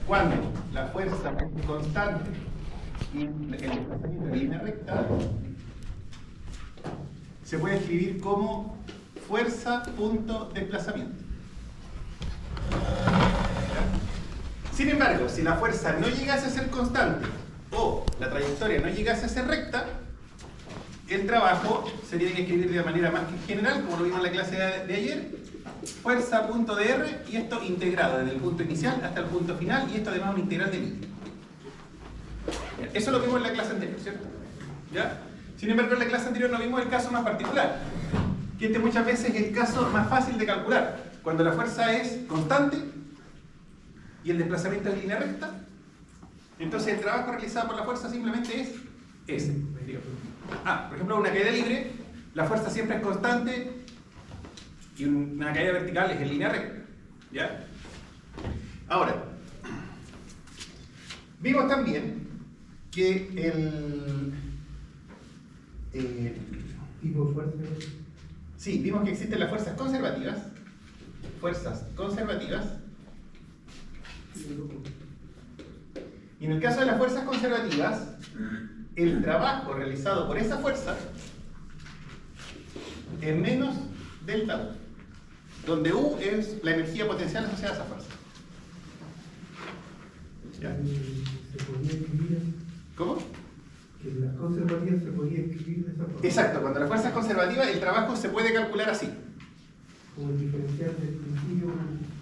cuando la fuerza es constante y el desplazamiento en línea recta, se puede escribir como fuerza punto desplazamiento. Sin embargo, si la fuerza no llegase a ser constante o la trayectoria no llegase a ser recta, el trabajo se tiene que escribir de manera más general, como lo vimos en la clase de ayer, fuerza punto dr, y esto integrado desde el punto inicial hasta el punto final, y esto además es una integral de línea. Eso lo vimos en la clase anterior, ¿cierto? ¿Ya? Sin embargo, en la clase anterior no vimos el caso más particular, que este muchas veces es el caso más fácil de calcular, cuando la fuerza es constante y el desplazamiento es en línea recta. Entonces el trabajo realizado por la fuerza simplemente es S. Por ejemplo, una caída libre, la fuerza siempre es constante y una caída vertical es en línea recta. ¿Ya? Ahora, vimos también que el tipo de fuerza. Sí, vimos que existen las fuerzas conservativas. Y en el caso de las fuerzas conservativas, el trabajo realizado por esa fuerza es menos delta U, donde U es la energía potencial asociada a esa fuerza. ¿Ya? Se podría escribir. ¿Cómo? Que las conservativas se podría escribir de esa forma. Exacto, cuando la fuerza es conservativa, el trabajo se puede calcular así. Como el diferencial del principio.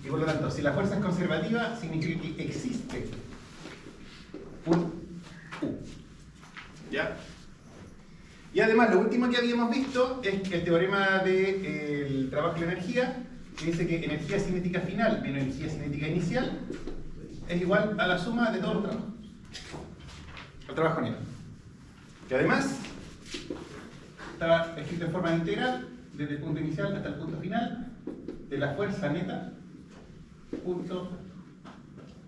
Y por lo tanto, si la fuerza es conservativa, significa que existe un U. ¿Ya? Y además, lo último que habíamos visto es el teorema del trabajo y la energía, que dice que energía cinética final menos energía cinética inicial es igual a la suma de todos los trabajos. El trabajo neto. Que además está escrito en forma integral desde el punto inicial hasta el punto final de la fuerza neta punto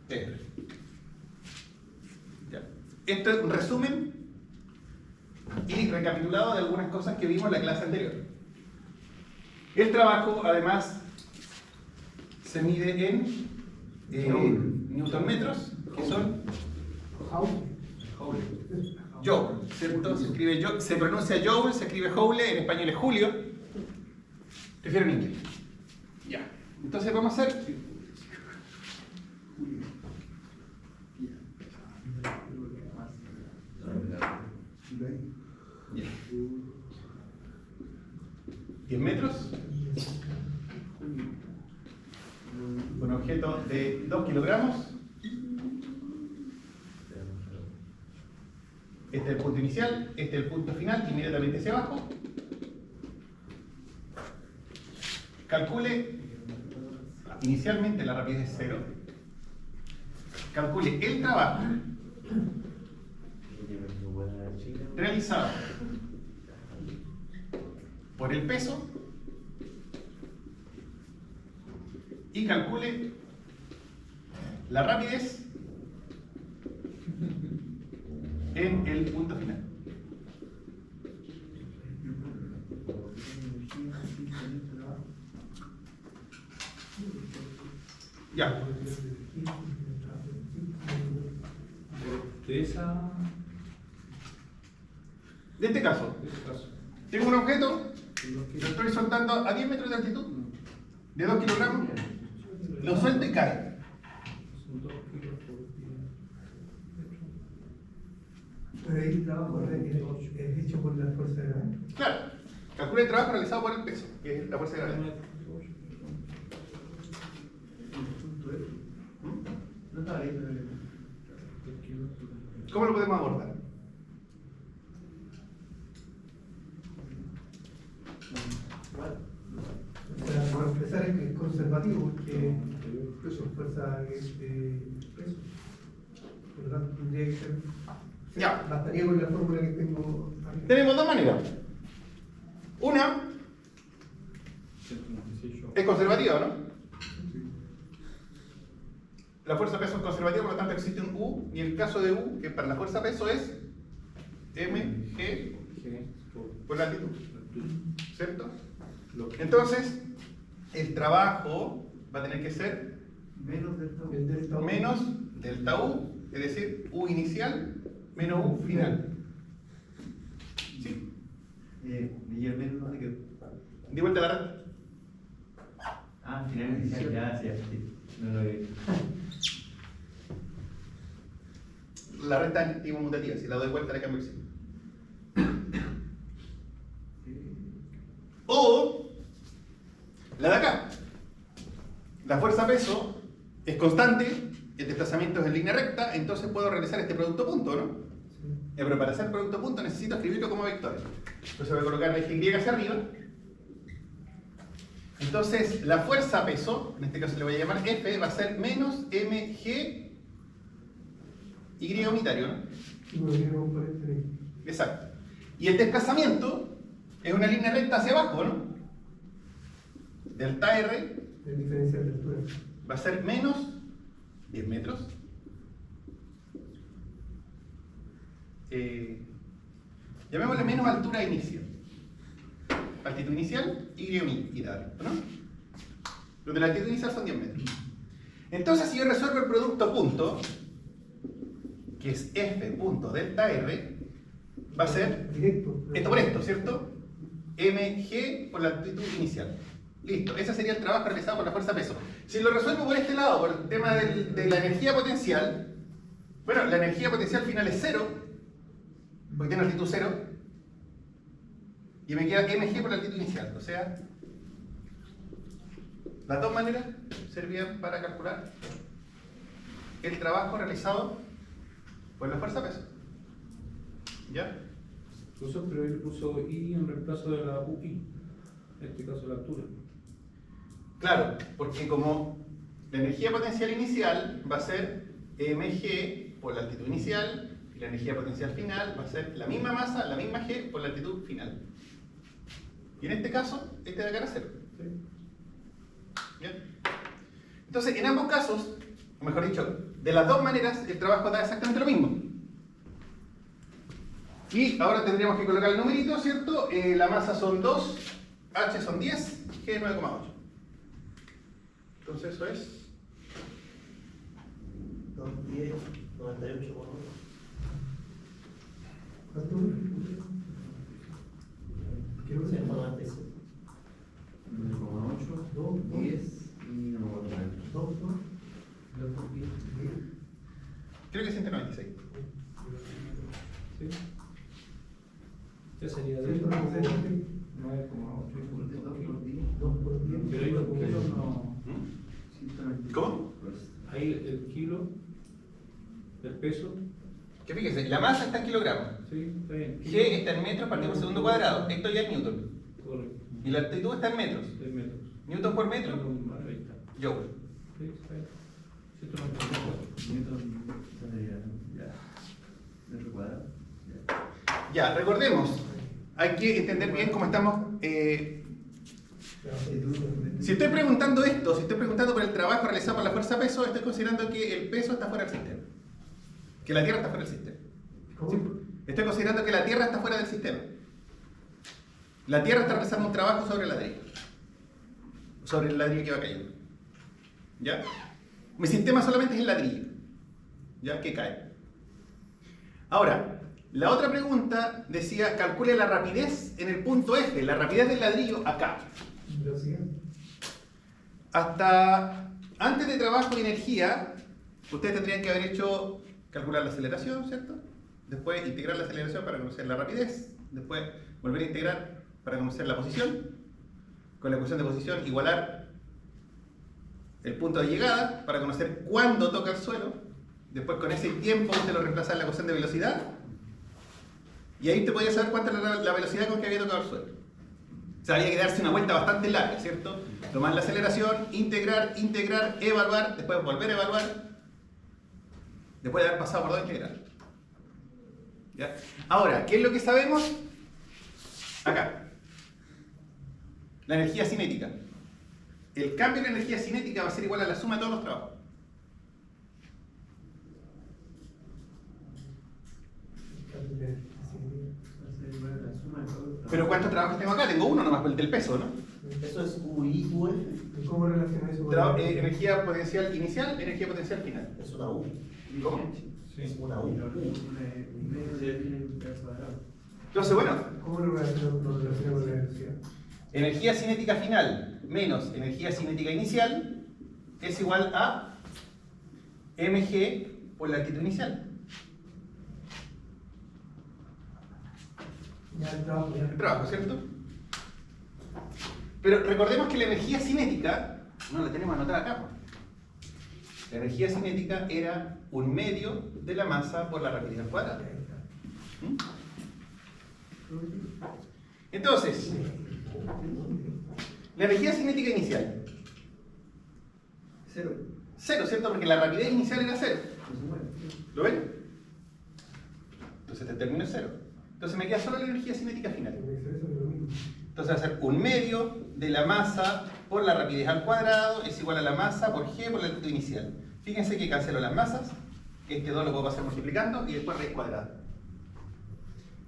R. Ya. Esto es un resumen y recapitulado de algunas cosas que vimos en la clase anterior. El trabajo además se mide en newton metros, que son joule, ¿cierto? Se pronuncia joule, se escribe joule, en español es julio, prefiero en inglés. Ya, entonces vamos a hacer ya. 10 metros, un objeto de 2 kilogramos. Este es el punto inicial, este es el punto final, inmediatamente hacia abajo. Calcule inicialmente la rapidez 0. Calcule el trabajo realizado por el peso y calcule la rapidez en el punto final. Ya. De este caso, tengo un objeto, lo estoy soltando a 10 metros de altitud, de 2 kilogramos, lo suelto y cae. Pero ahí el trabajo es hecho por la fuerza de gravedad. Claro, calcula el trabajo realizado por el peso, que es la fuerza de gravedad. ¿Cómo lo podemos abordar? O sea, por empezar es conservativo porque su fuerza es peso. Por lo tanto tendría que ser. Ya. Bastaría con la fórmula que tengo. Tenemos dos maneras. Una es conservativa, ¿no? La fuerza peso es conservativa, por lo tanto existe un U, y el caso de U, que para la fuerza peso es mg por la altitud, ¿cierto? Entonces, el trabajo va a tener que ser Menos delta U, es decir, U inicial menos U final. ¿Sí? ¿Y el menos dónde quedó? Di vuelta la red. Ah, final inicial, ya, sí. No lo vi. La red está en mutativa, si la doy vuelta le cambio el signo. O la de acá. La fuerza peso es constante, el desplazamiento es en línea recta, entonces puedo realizar este producto punto, ¿no? Sí. Pero para hacer producto punto necesito escribirlo como vectores. Entonces voy a colocar el eje Y hacia arriba. Entonces la fuerza peso, en este caso le voy a llamar F, va a ser menos mg Y unitario, ¿no? Y bueno, tiene un componente de Exacto. Y el desplazamiento es una línea recta hacia abajo, ¿no? Delta R el diferencial de altura. va a ser menos 10 metros. Llamémosle menos altura inicial. Altitud inicial, Y unitario, ¿no? Donde la altitud inicial son 10 metros. Entonces, si yo resuelvo el producto punto, que es F punto delta R, va a ser Directo. esto por esto, ¿cierto? mg por la altitud inicial. Listo, ese sería el trabajo realizado por la fuerza peso. Si lo resuelvo por este lado, por el tema de la energía potencial, bueno, la energía potencial final es 0, porque tiene altitud 0, y me queda mg por la altitud inicial. O sea, las dos maneras servían para calcular el trabajo realizado por la fuerza peso. ¿Ya? Pero él puso I en reemplazo de la UI, en este caso la altura. Claro, porque como la energía potencial inicial va a ser mg por la altitud inicial y la energía potencial final va a ser la misma masa, la misma g por la altitud final. Y en este caso, este de acá era 0. ¿Bien? Entonces, en ambos casos, o mejor dicho, de las dos maneras, el trabajo da exactamente lo mismo. Y ahora tendríamos que colocar el numerito, ¿cierto? La masa son 2, H son 10, G 9,8. Entonces eso es 10, 98, ¿Cuánto? Quiero que sea 96. 9,8, 10 y no me acuerdo. 2, creo que 196. ¿Sí? Ya sería de 196. 9,8. 2 por 10. Pero ahí los kilos no. ¿Cómo? Ahí el kilo, el peso, Que fíjese, la masa está en kilogramos, sí, está bien. G está en metros partido por segundo cuadrado, esto ya es Newton. Correcto, Y la altitud está en metros. 6 metros. Newton por metro, Ahí está. Joule. Sí, está bien. 194. Newton sería ya. Metro cuadrado. Ya, recordemos, hay que entender bien cómo estamos. Si estoy preguntando esto, si estoy preguntando por el trabajo realizado por la fuerza peso, estoy considerando que el peso está fuera del sistema. Que la Tierra está fuera del sistema. ¿Cómo? Estoy considerando que la Tierra está fuera del sistema. La Tierra está realizando un trabajo sobre el ladrillo. Sobre el ladrillo que va cayendo. ¿Ya? Mi sistema solamente es el ladrillo. ¿Ya? Que cae. Ahora, la otra pregunta decía, calcule la rapidez en el punto F, la rapidez del ladrillo acá. Velocidad. Hasta antes de trabajo y energía, ustedes tendrían que haber hecho calcular la aceleración, ¿cierto? Después integrar la aceleración para conocer la rapidez, después volver a integrar para conocer la posición, con la ecuación de posición igualar el punto de llegada para conocer cuándo toca el suelo, después con ese tiempo usted lo reemplaza en la ecuación de velocidad y ahí te podía saber cuánta era la velocidad con que había tocado el suelo. O sea, había que darse una vuelta bastante larga, ¿cierto? Tomar la aceleración, integrar, evaluar, después volver a evaluar, después de haber pasado por 2 integral. ¿Ya? Ahora, ¿qué es lo que sabemos? Acá. La energía cinética. El cambio de la energía cinética va a ser igual a la suma de todos los trabajos. Pero ¿cuántos trabajos tengo acá? Tengo uno nomás, el del peso, ¿no? Eso es UI, UF. ¿Y cómo relaciona eso con la Energía potencial inicial, energía potencial final. Es una U. ¿Cómo? Es una U. Entonces, bueno, ¿Cómo lo relaciona con la energía? energía cinética final menos energía cinética inicial es igual a mg por la altitud inicial. Ya el trabajo, ya. El trabajo, ¿cierto? Pero recordemos que la energía cinética, no la tenemos anotada acá. La energía cinética era 1/2 de la masa por la rapidez al cuadrado. ¿Mm? Entonces, la energía cinética inicial. Cero. 0, ¿cierto? Porque la rapidez inicial era 0. ¿Lo ven? Entonces determino 0. Entonces me queda solo la energía cinética final. Entonces va a ser 1/2 de la masa por la rapidez al cuadrado es igual a la masa por g por la altitud inicial. Fíjense que cancelo las masas. Este 2 lo puedo pasar multiplicando y después raíz cuadrada.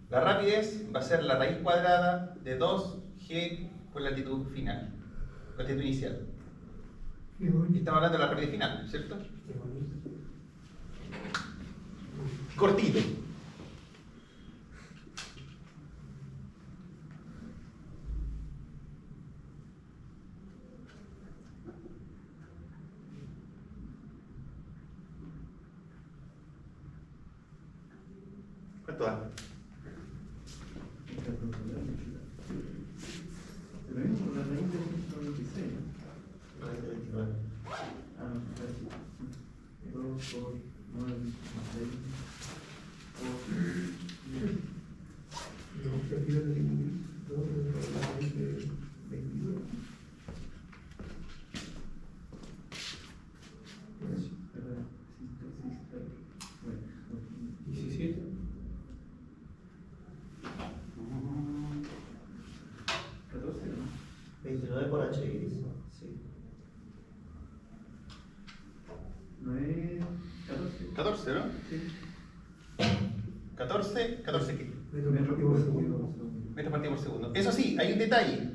La rapidez va a ser la raíz cuadrada de 2g por la altitud final, la altitud inicial. Y estamos hablando de la rapidez final, ¿cierto? Cortito. ¿Cuánto da? Lo mismo con la raíz de 196, ¿no? 29. Ah, no, casi. 2 por 9 más 6 por... Yo prefiero el 2 de la raíz de 22. Perdón, 17. 14, ¿no? 29 por H gris. Sí. ¿No es 14? 14, ¿no? Sí. 14 ¿qué? Metro por segundo. Metros partido por segundo. Eso sí, hay un detalle.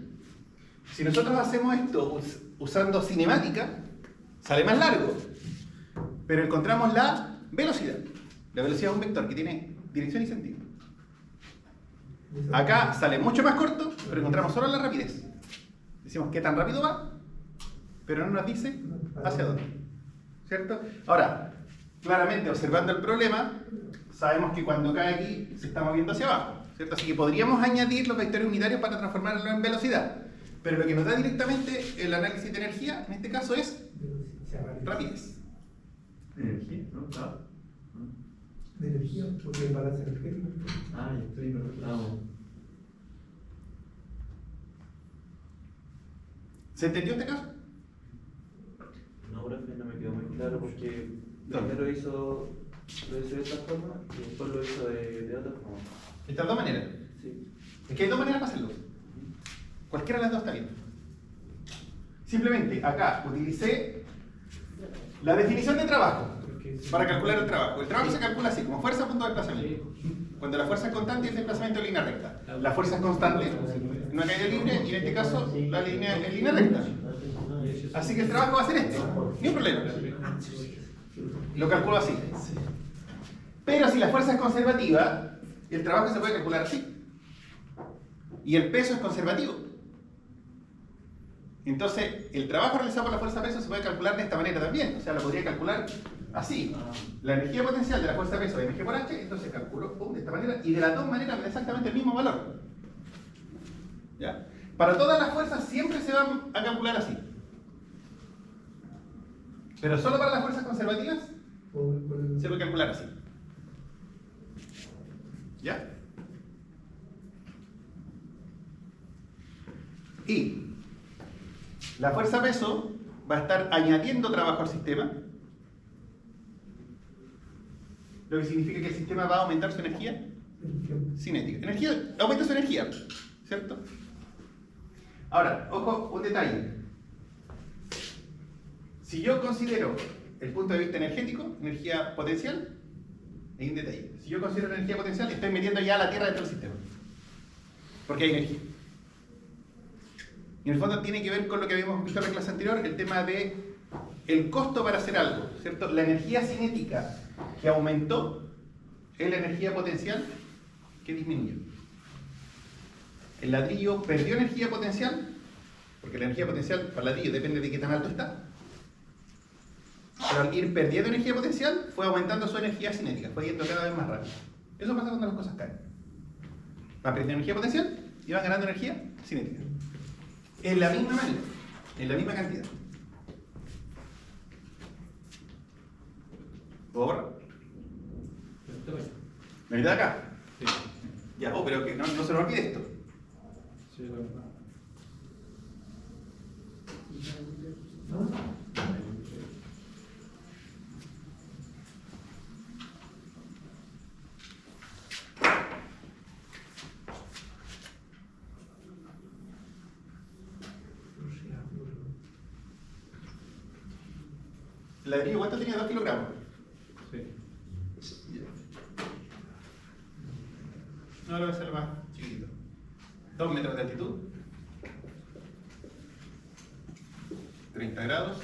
Si nosotros hacemos esto usando cinemática, sale más largo. Pero encontramos la velocidad. La velocidad es un vector que tiene dirección y sentido. Acá sale mucho más corto, pero encontramos solo la rapidez. Decimos qué tan rápido va, pero no nos dice hacia dónde. ¿Cierto? Ahora, claramente observando el problema, sabemos que cuando cae aquí se está moviendo hacia abajo. ¿Cierto? Así que podríamos añadir los vectores unitarios para transformarlo en velocidad. Pero lo que nos da directamente el análisis de energía, en este caso, es rapidez. ¿Energía? ¿No? Claro. De energía, porque el balance energético. Ah, ya estoy cortado. ¿Se entendió este caso? No, profe, no me quedó muy claro porque ¿Dónde? primero lo hizo de esta forma y después lo hizo de otra forma. Estas dos maneras. Sí. Es que hay dos maneras para hacerlo. Cualquiera de las dos está bien. Simplemente acá utilicé la definición de trabajo para calcular el trabajo. El trabajo se calcula así, como fuerza punto de desplazamiento. Cuando la fuerza es constante es desplazamiento en línea recta. La fuerza es constante, una caída libre, y en este caso la línea es línea recta. Así que el trabajo va a ser este, ni un problema. Lo calculo así. Pero si la fuerza es conservativa, el trabajo se puede calcular así. Y el peso es conservativo. Entonces, el trabajo realizado por la fuerza peso se puede calcular de esta manera también. O sea, lo podría calcular así. La energía potencial de la fuerza peso es mg por h, entonces calculo de esta manera. Y de las dos maneras me da exactamente el mismo valor. ¿Ya? Para todas las fuerzas siempre se van a calcular así. Pero solo para las fuerzas conservativas se puede calcular así. ¿Ya? Y la fuerza peso va a estar añadiendo trabajo al sistema, lo que significa que el sistema va a aumentar su energía cinética. Aumenta su energía, ¿cierto? Ahora, ojo, un detalle. Si yo considero el punto de vista energético, energía potencial, hay un detalle. Si yo considero energía potencial, estoy metiendo ya la Tierra dentro del sistema. Porque hay energía. Y en el fondo tiene que ver con lo que habíamos visto en la clase anterior, el tema de el costo para hacer algo, ¿cierto? La energía cinética que aumentó es la energía potencial que disminuyó. El ladrillo perdió energía potencial, porque la energía potencial para el ladrillo depende de qué tan alto está. Pero al ir perdiendo energía potencial, fue aumentando su energía cinética, fue yendo cada vez más rápido. Eso pasa cuando las cosas caen. Van perdiendo energía potencial y van ganando energía cinética. En la misma manera, en la misma cantidad. ¿Puedo borrar? ¿La mitad de acá? Sí. Ya, pero que no se nos olvide esto. Sí, la verdad. ¿El ladrillo cuánto tenía? 2 kilogramos. Sí. No, lo voy a hacer más chiquitito. 2 metros de altitud. 30 grados.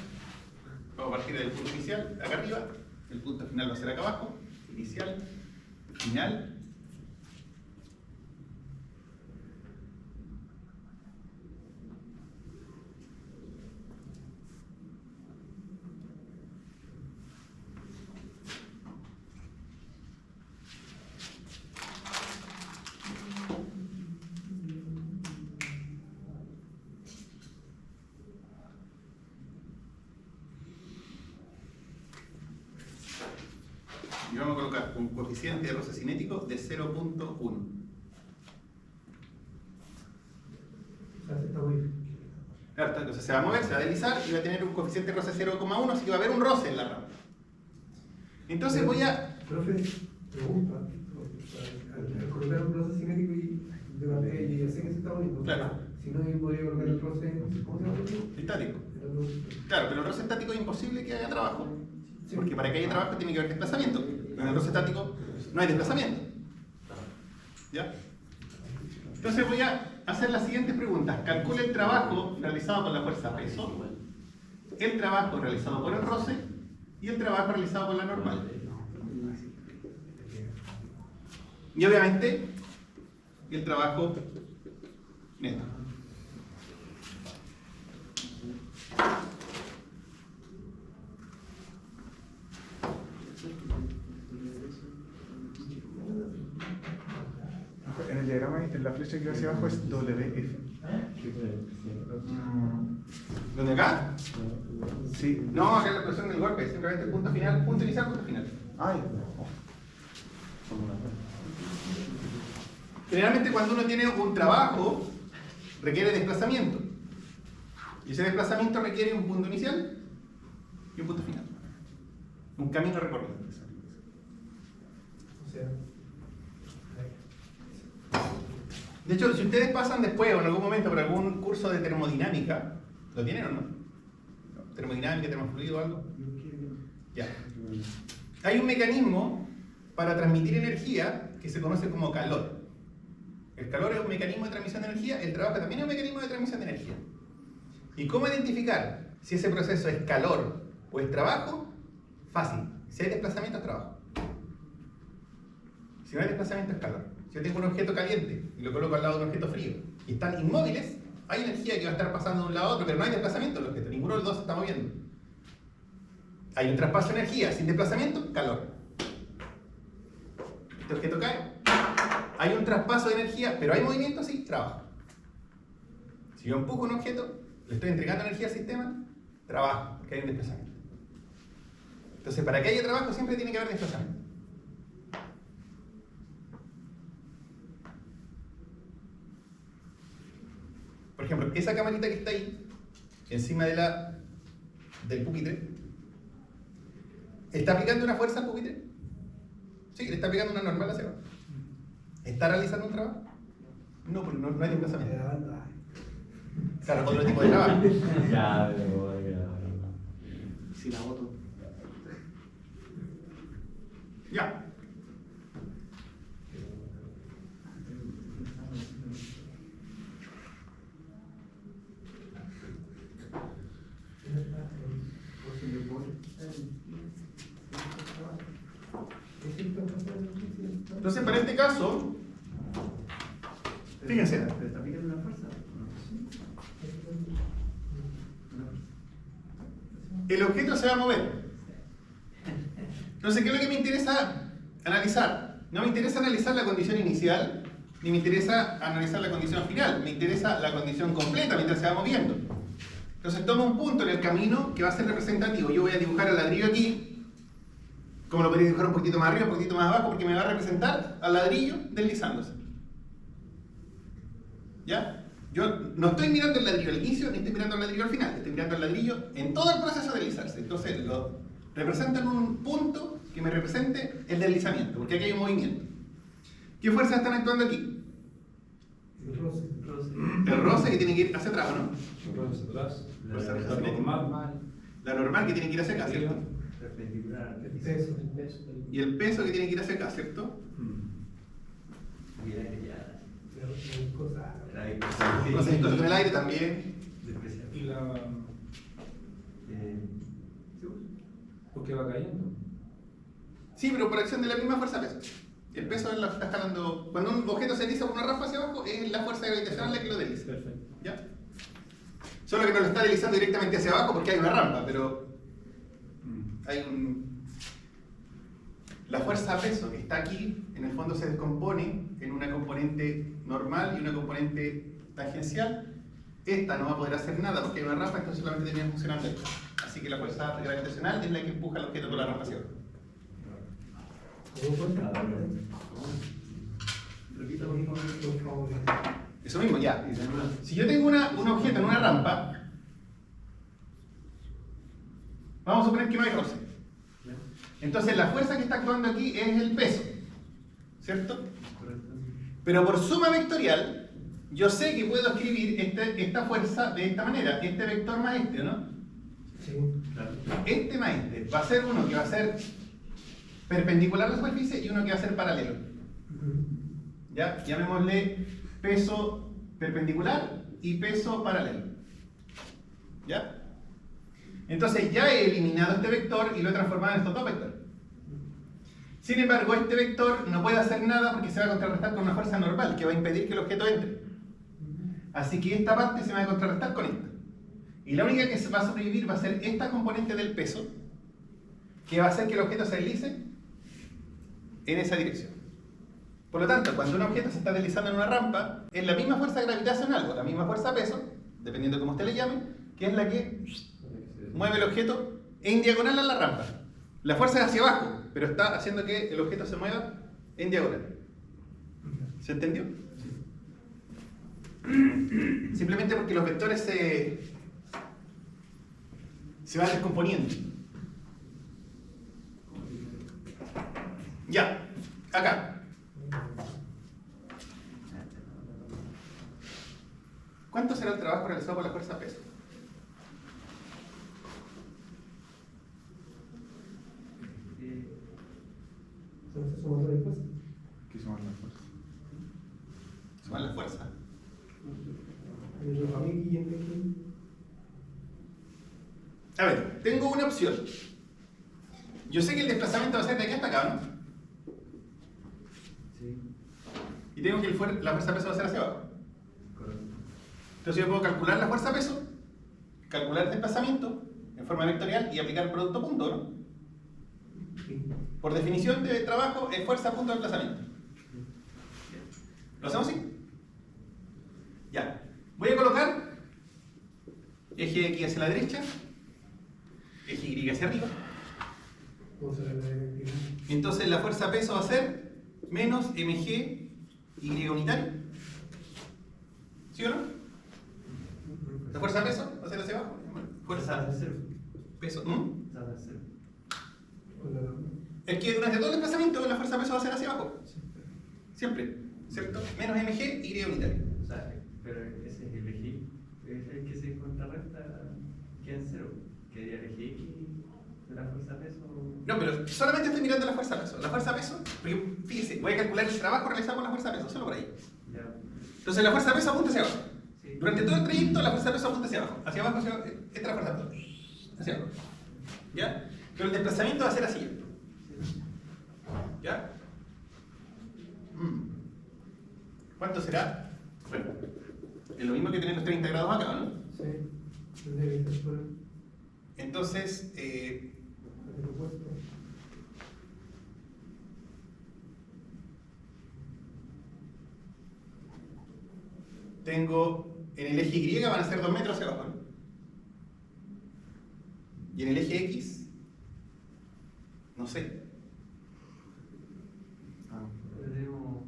Vamos a partir del punto inicial, acá arriba. El punto final va a ser acá abajo. Inicial, final. Y vamos a colocar un coeficiente de roce cinético de 0.1. O sea, se está muy bien. Claro, entonces se va a mover, se va a deslizar y va a tener un coeficiente de roce 0,1, así que va a haber un roce en la rama. Entonces voy a... Profe, pregunta, al colocar un roce cinético y ya sé que se está moviendo. Claro. Si no, yo podría colocar el roce, ¿cómo se llama? Estático. El roce. Claro, pero el roce estático es imposible que haya trabajo. Sí. Porque para que haya trabajo tiene que haber desplazamiento. En el roce estático no hay desplazamiento. ¿Ya? Entonces voy a hacer las siguientes preguntas. Calcule el trabajo realizado por la fuerza peso, el trabajo realizado por el roce y el trabajo realizado por la normal. Y obviamente el trabajo neto. En el diagrama, en la flecha que va hacia abajo es WF. ¿Dónde acá? Sí. No, acá es la expresión del golpe, simplemente punto final, punto inicial, punto final. Ay. Generalmente cuando uno tiene un trabajo, requiere desplazamiento. Y ese desplazamiento requiere un punto inicial y un punto final. Un camino recorrido. O sea, De hecho, si ustedes pasan después o en algún momento por algún curso de termodinámica, ¿lo tienen o no? ¿Termodinámica, termofluido o algo? Ya. Hay un mecanismo para transmitir energía que se conoce como calor. El calor es un mecanismo de transmisión de energía, el trabajo también es un mecanismo de transmisión de energía. ¿Y cómo identificar si ese proceso es calor o es trabajo? Fácil. Si hay desplazamiento es trabajo. Si no hay desplazamiento es calor. Si yo tengo un objeto caliente y lo coloco al lado de un objeto frío y están inmóviles, hay energía que va a estar pasando de un lado a otro, pero no hay desplazamiento del objeto, ninguno de los dos se está moviendo. Hay un traspaso de energía sin desplazamiento, calor. Este objeto cae. Hay un traspaso de energía, pero hay movimiento, sí, trabajo. Si yo empujo un objeto, le estoy entregando energía al sistema, trabajo, porque hay un desplazamiento. Entonces, para que haya trabajo siempre tiene que haber desplazamiento. Por ejemplo, esa camarita que está ahí, encima de del pupitre, ¿está aplicando una fuerza al pupitre? Sí, le está aplicando una normal hacia abajo. ¿Está realizando un trabajo? No, porque no hay desplazamiento. Claro, otro tipo de trabajo. Ya, pero Si la voto. Ya. Entonces, para este caso, fíjense, Pero está aplicando una fuerza. el objeto se va a mover. Entonces, ¿qué es lo que me interesa analizar? No me interesa analizar la condición inicial, ni me interesa analizar la condición final. Me interesa la condición completa mientras se va moviendo. Entonces, tomo un punto en el camino que va a ser representativo. Yo voy a dibujar el ladrillo aquí, como lo podría dibujar un poquito más arriba, un poquito más abajo, porque me va a representar al ladrillo deslizándose. ¿Ya? Yo no estoy mirando el ladrillo al inicio, ni estoy mirando el ladrillo al final. Estoy mirando el ladrillo en todo el proceso de deslizarse. Entonces, lo represento en un punto que me represente el deslizamiento, porque aquí hay un movimiento. ¿Qué fuerzas están actuando aquí? El roce. El roce que tiene que ir hacia atrás, ¿no? Hacia atrás. Fuerza La normal. La normal que tiene que ir hacia acá, ¿cierto? Perpendicular. El peso. Y el peso que tiene que ir hacia acá, ¿cierto? Mira que ya. La cosa. Entonces, esto con el aire también. Y la. Porque va cayendo. Sí, pero por acción de la misma fuerza peso. El peso es la que está jalando. Cuando un objeto se desliza por una rampa hacia abajo, es la fuerza gravitacional la que lo desliza. Perfecto. ¿Ya? Solo que no lo está deslizando directamente hacia abajo porque hay una rampa, pero hay un... La fuerza peso que está aquí, en el fondo se descompone en una componente normal y una componente tangencial. Esta no va a poder hacer nada porque hay una rampa, entonces solamente termina funcionando esto. Así que la fuerza gravitacional es la que empuja al objeto por la rampa hacia abajo. ¿Cómo fue? Repita por favor. Eso mismo, ya. Si yo tengo un objeto en una rampa, vamos a suponer que no hay roce. Entonces la fuerza que está actuando aquí es el peso, ¿cierto? Correcto. Pero por suma vectorial, yo sé que puedo escribir esta fuerza de esta manera, este vector más este, ¿no? Sí. Claro. Este más este va a ser uno que va a ser perpendicular a la superficie y uno que va a ser paralelo. ¿Ya? Llamémosle peso perpendicular y peso paralelo. ¿Ya? Entonces ya he eliminado este vector y lo he transformado en estos dos vectores. Sin embargo, este vector no puede hacer nada porque se va a contrarrestar con una fuerza normal que va a impedir que el objeto entre. Así que esta parte se va a contrarrestar con esta. Y la única que va a sobrevivir va a ser esta componente del peso, que va a hacer que el objeto se deslice en esa dirección. Por lo tanto, cuando un objeto se está deslizando en una rampa, es la misma fuerza gravitacional o la misma fuerza peso, dependiendo de cómo usted le llame, que es la que mueve el objeto en diagonal a la rampa. La fuerza es hacia abajo, pero está haciendo que el objeto se mueva en diagonal. ¿Se entendió? Simplemente porque los vectores se van descomponiendo. Ya, acá. ¿Cuánto será el trabajo realizado por la fuerza peso? Entonces somos dos fuerzas. ¿Qué son las fuerzas? Sumar la fuerza. A ver, tengo una opción. Yo sé que el desplazamiento va a ser de aquí hasta acá, ¿no? Sí. Y tengo que la fuerza peso va a ser hacia abajo. Correcto. Entonces yo puedo calcular la fuerza peso, calcular el desplazamiento en forma vectorial y aplicar producto punto, ¿no? Por definición de trabajo es fuerza punto desplazamiento. ¿Lo hacemos así? Ya. Voy a colocar eje X hacia la derecha, eje Y hacia arriba. Entonces la fuerza peso va a ser menos mg y unitario. ¿Sí o no? La fuerza peso va a ser hacia abajo. Fuerza de cero. peso. Nada de cero. Es que durante todo el desplazamiento la fuerza peso va a ser hacia abajo. Siempre. ¿Cierto? Menos mg y unitario. O sea, pero ese es el eje, es el que se contrarresta, queda en cero. Quedaría el eje X de la fuerza peso. No, pero solamente estoy mirando la fuerza peso. La fuerza peso, porque fíjese, voy a calcular el trabajo realizado con la fuerza peso, solo por ahí. Ya. Entonces la fuerza peso apunta hacia abajo. Sí. Durante todo el trayecto la fuerza peso apunta hacia abajo. Hacia abajo, hacia abajo. Esta es la fuerza peso. Hacia abajo. ¿Ya? Pero el desplazamiento va a ser así. ¿Ya? ¿Cuánto será? Bueno, es lo mismo que tener los 30 grados acá, ¿no? Sí. Debe ser por el Entonces, aeropuerto. tengo en el eje Y van a ser 2 metros hacia abajo, ¿no? Y en el eje X, no sé. Tenemos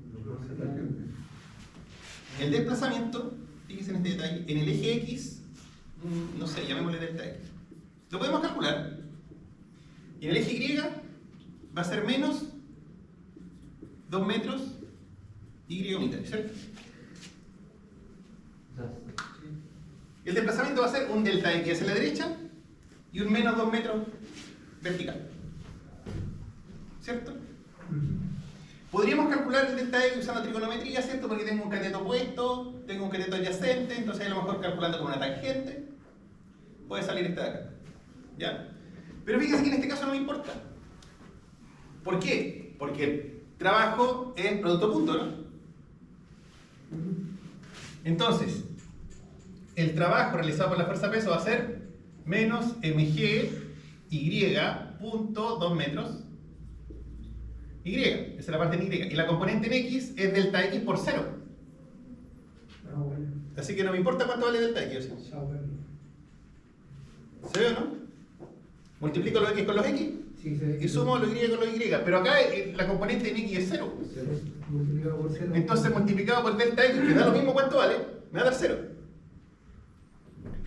El desplazamiento, fíjense en este detalle, en el eje X, no sé, llamémosle delta X. Lo podemos calcular. Y en el eje Y va a ser menos 2 metros Y unitario, ¿cierto? El desplazamiento va a ser un delta X hacia la derecha y un menos 2 metros vertical. ¿Cierto? Podríamos calcular el delta X usando trigonometría, ¿cierto? Porque tengo un cateto opuesto, tengo un cateto adyacente, entonces a lo mejor calculando con una tangente puede salir esta de acá. ¿Ya? Pero fíjense que en este caso no me importa. ¿Por qué? Porque el trabajo es producto punto, ¿no? Entonces, el trabajo realizado por la fuerza peso va a ser menos mg y punto 2 metros y, esa es la parte en y, y la componente en x es delta x por 0. Ah, bueno. Así que no me importa cuánto vale delta x. O sea, Ah, bueno. ¿se ve o no? Multiplico los x con los x Sí, se y sumo los y con los y, pero acá la componente en x es 0. multiplicado por 0. Entonces multiplicado por delta x, que da lo mismo cuánto vale, me va a dar 0.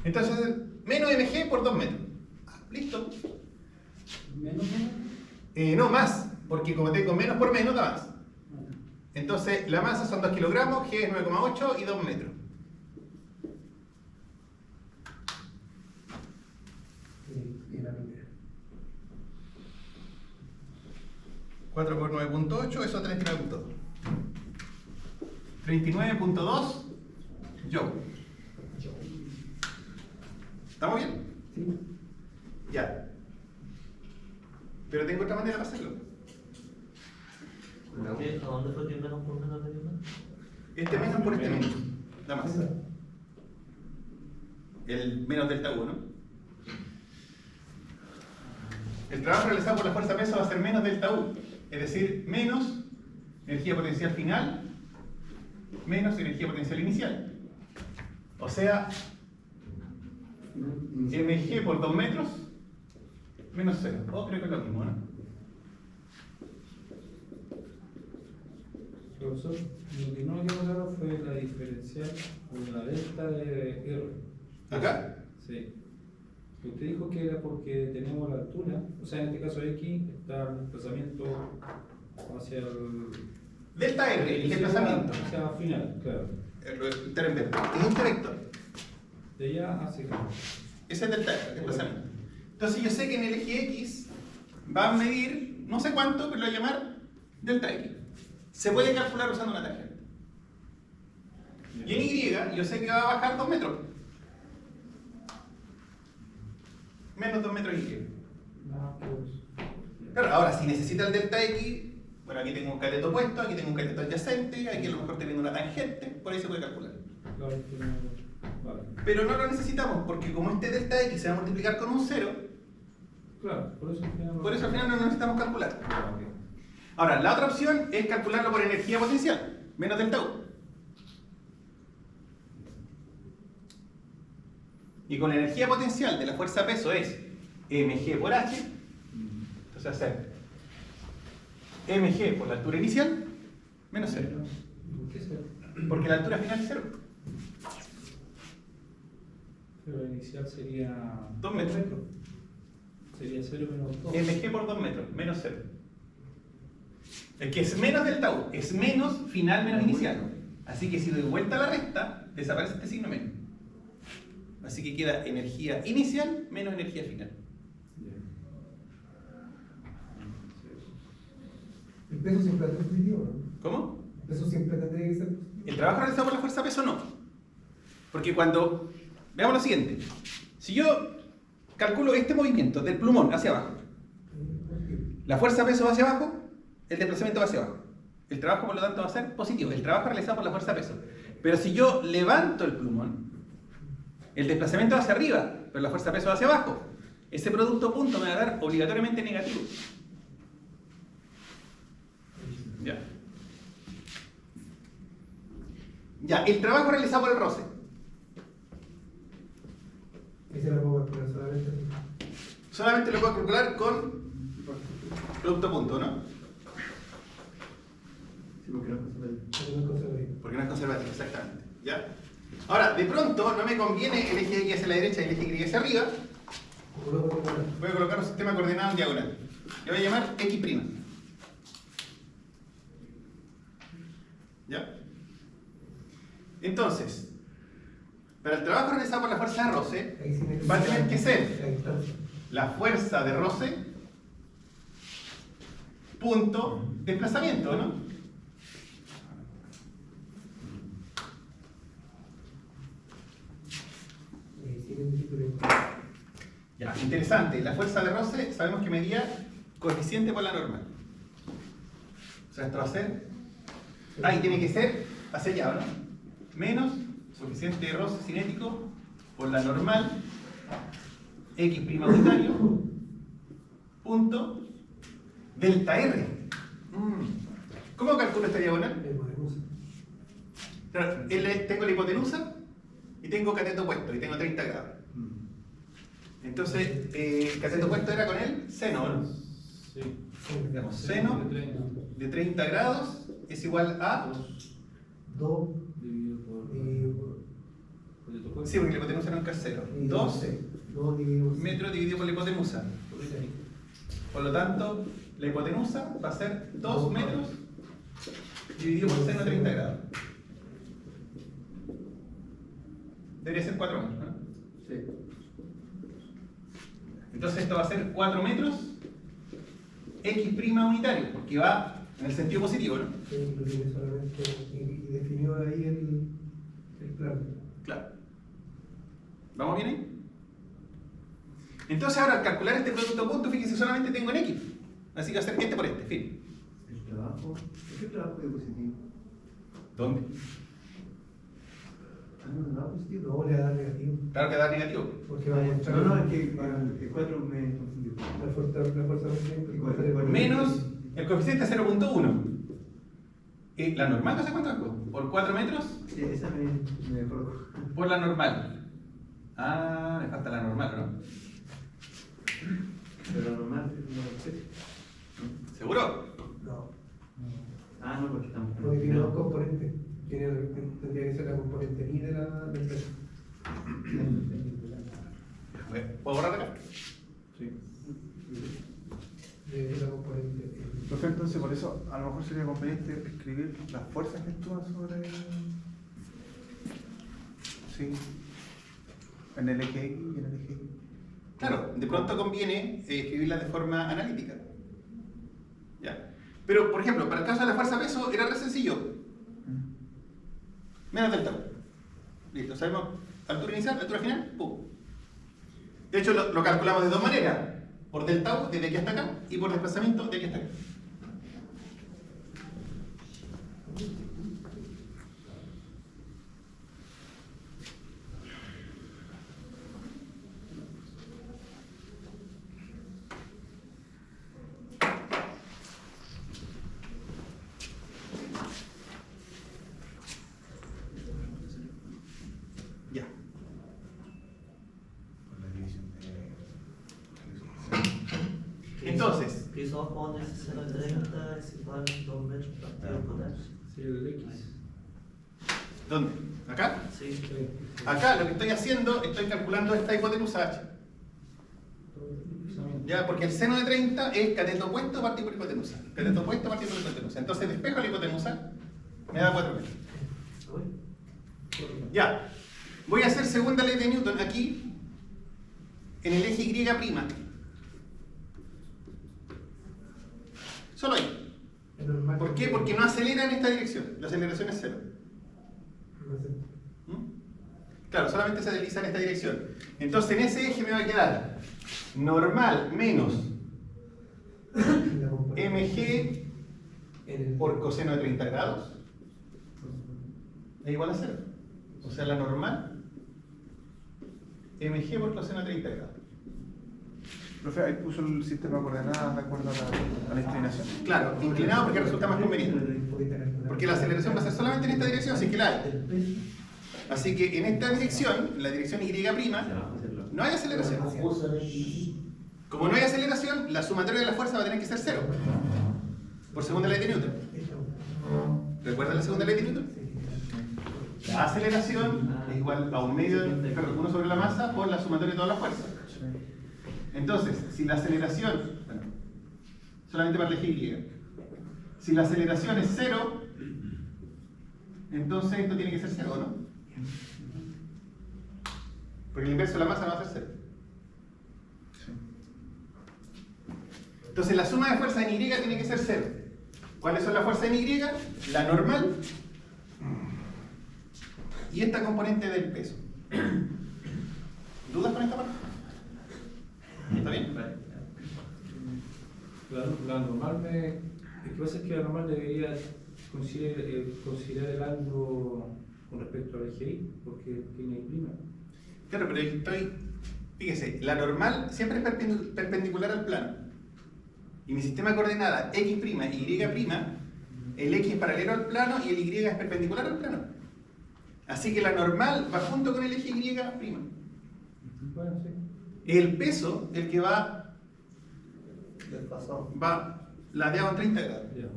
Entonces, menos mg por 2 metros. ¿Listo? ¿Menos No, más, porque como tengo menos por menos, da más. Entonces, la masa son 2 kilogramos, g es 9,8 y 2 metros. Y la primera. 4 por 9,8, eso 39,2. 39,2 joule. ¿Estamos bien? Sí. Ya. Pero tengo otra manera de hacerlo. ¿A dónde fue que menos por menos de menos? Este menos por este menos. Nada más. El menos delta U, ¿no? El trabajo realizado por la fuerza peso va a ser menos delta U. Es decir, menos energía potencial final menos energía potencial inicial. O sea, mg por 2 metros menos 0. O creo que es lo mismo, ¿no? Profesor, lo que no quedó claro fue la diferencial con la delta de R. ¿Acá? Sí. Usted dijo que era porque tenemos la altura, o sea, en este caso X está el desplazamiento hacia el... Delta R, el desplazamiento. Hacia final, claro. Es este vector. De allá hacia acá. Ese es delta R, el desplazamiento. Entonces yo sé que en el eje X va a medir no sé cuánto, pero lo voy a llamar delta X. Se puede calcular usando una tangente. Y en Y yo sé que va a bajar 2 metros. Menos 2 metros Y. Ah, pues. Claro, ahora si necesita el delta X, bueno, aquí tengo un cateto opuesto, aquí tengo un cateto adyacente, aquí a lo mejor teniendo una tangente, por ahí se puede calcular. Claro, que no- Vale. Pero no lo necesitamos, porque como este delta X se va a multiplicar con un 0, Claro, por eso al final... por eso al final no lo necesitamos calcular. Ah, ok. Ahora, la otra opción es calcularlo por energía potencial, menos delta U. Y con la energía potencial de la fuerza peso es mg por h, entonces hacer mg por la altura inicial menos 0, ¿Por qué cero? porque la altura final es 0. Pero la inicial sería... 2 metros. Sería 0 menos 2. mg por 2 metros, menos 0. Es que es menos delta U, es menos final menos inicial. Así que si doy vuelta a la recta, desaparece este signo menos. Así que queda energía inicial menos energía final. El peso siempre es positivo, ¿no? ¿Cómo? El peso siempre tendría que ser positivo. El trabajo realizado por la fuerza peso no. Porque cuando... Veamos lo siguiente. Si yo calculo este movimiento del plumón hacia abajo, la fuerza peso va hacia abajo, el desplazamiento va hacia abajo. El trabajo, por lo tanto, va a ser positivo. El trabajo realizado por la fuerza de peso. Pero si yo levanto el plumón, el desplazamiento va hacia arriba, pero la fuerza de peso va hacia abajo. Ese producto punto me va a dar obligatoriamente negativo. Ya. Ya, el trabajo realizado por el roce. Ese lo puedo calcular solamente. Solamente lo puedo calcular con producto punto, ¿no? Sí, porque no es conservativo. Porque no es conservativo, exactamente. ¿Ya? Ahora, de pronto no me conviene el eje X hacia la derecha y el eje Y hacia arriba. Voy a colocar un sistema coordenado en diagonal. Le voy a llamar X'. ¿Ya? Entonces, para el trabajo realizado por la fuerza de roce, va a tener que ser la fuerza de roce punto desplazamiento, ¿no? Ya, interesante. La fuerza de roce sabemos que medía coeficiente por la normal. O sea, esto va a ser... y tiene que ser hacia allá, ¿no? Menos coeficiente de roce cinético por la normal X' unitario punto delta R. ¿Cómo calculo esta diagonal? Claro, tengo la hipotenusa y tengo cateto opuesto y tengo 30 grados. Entonces, el cateto opuesto era con el seno, ¿no? Sí. Digamos, seno de 30 grados es igual a... 2 Dividido por... Sí, porque la hipotenusa era un casero. 2 metros dividido por la hipotenusa. Por lo tanto, la hipotenusa va a ser 2 metros dividido por seno de 30 grados. Debería ser 4 metros, ¿no? Sí. Entonces esto va a ser 4 metros X' unitario, porque va en el sentido positivo, ¿no? Sí, lo tiene solamente y definió ahí el plano. Claro. ¿Vamos bien ahí? Entonces ahora al calcular este producto punto, fíjense, solamente tengo en X. Así que va a ser este por este, fin. El trabajo. ¿Por qué trabajo de positivo? ¿Dónde? No, no positivo. No, le va a dar negativo. Claro que da negativo. Porque va a mostrar. No, es que el 4 me confundió. La fuerza Menos el coeficiente 0.1. ¿La normal no sé cuánto es? ¿Por 4 metros? Sí, esa me dejó. Por la normal. Ah, me falta la normal, ¿no? Pero normal, no sé. ¿Seguro? No, Ah, no, porque estamos. porque tiene dos componentes. Tendría que ser la componente I del peso. ¿Puedo borrar acá? Sí. Debe ser la componente. Profe, entonces por eso a lo mejor sería conveniente escribir las fuerzas que actúan sobre... Sí. En el eje X y en el eje Y. Claro, de pronto conviene escribirlas de forma analítica. ¿Ya? Pero, por ejemplo, para el caso de la fuerza peso era re sencillo. Menos delta U. Listo, sabemos altura inicial, altura final, pum. De hecho, lo calculamos de dos maneras. Por delta U, desde aquí hasta acá, y por desplazamiento, de aquí hasta acá. Ya. Entonces, ¿Qué hizo abajo donde dice 0.30 es igual a 2 metros partido por H? Sí, el X. ¿dónde? ¿Acá? Sí. Acá lo que estoy haciendo, estoy calculando esta hipotenusa H. Ya, porque el seno de 30 es cateto opuesto partido por hipotenusa. Cateto opuesto partido por hipotenusa. Entonces despejo la hipotenusa, me da 4 metros. Ya. Voy a hacer segunda ley de Newton aquí, en el eje Y'. Solo ahí. Es normal. ¿Por qué? Porque no acelera en esta dirección. La aceleración es cero. No sé. Claro, solamente se desliza en esta dirección. Entonces en ese eje me va a quedar normal menos La componente. mg por coseno de 30 grados es igual a 0. O sea, la normal mg por coseno de 30 grados. Profe, ahí puso el sistema de coordenadas de acuerdo a la inclinación. Claro, inclinado porque resulta más conveniente. Porque la aceleración va a ser solamente en esta dirección, así que la hay. Así que en esta dirección, en la dirección Y', no hay aceleración. Como no hay aceleración, la sumatoria de la fuerza va a tener que ser 0. Por segunda ley de Newton. ¿Recuerdan la segunda ley de Newton? La aceleración es igual a 1 sobre la masa por la sumatoria de todas las fuerzas. Entonces, si la aceleración, bueno, solamente para el eje Y, si la aceleración es 0, entonces esto tiene que ser 0, ¿no? Porque el inverso de la masa no va a ser 0. Entonces la suma de fuerzas en Y tiene que ser 0. ¿Cuáles son las fuerzas en Y? La normal y esta componente del peso. ¿Dudas con esta parte? ¿Está bien? La normal lo que pasa es que la normal debería considerar el ángulo con respecto al eje Y, porque tiene prima. Claro, pero fíjese, la normal siempre es perpendicular al plano. Y mi sistema de coordenadas X' y Y', el X es paralelo al plano y el Y es perpendicular al plano. Así que la normal va junto con el eje Y'. Bueno, sí. El peso, el que va ladeado en 30 grados. Ya, ok.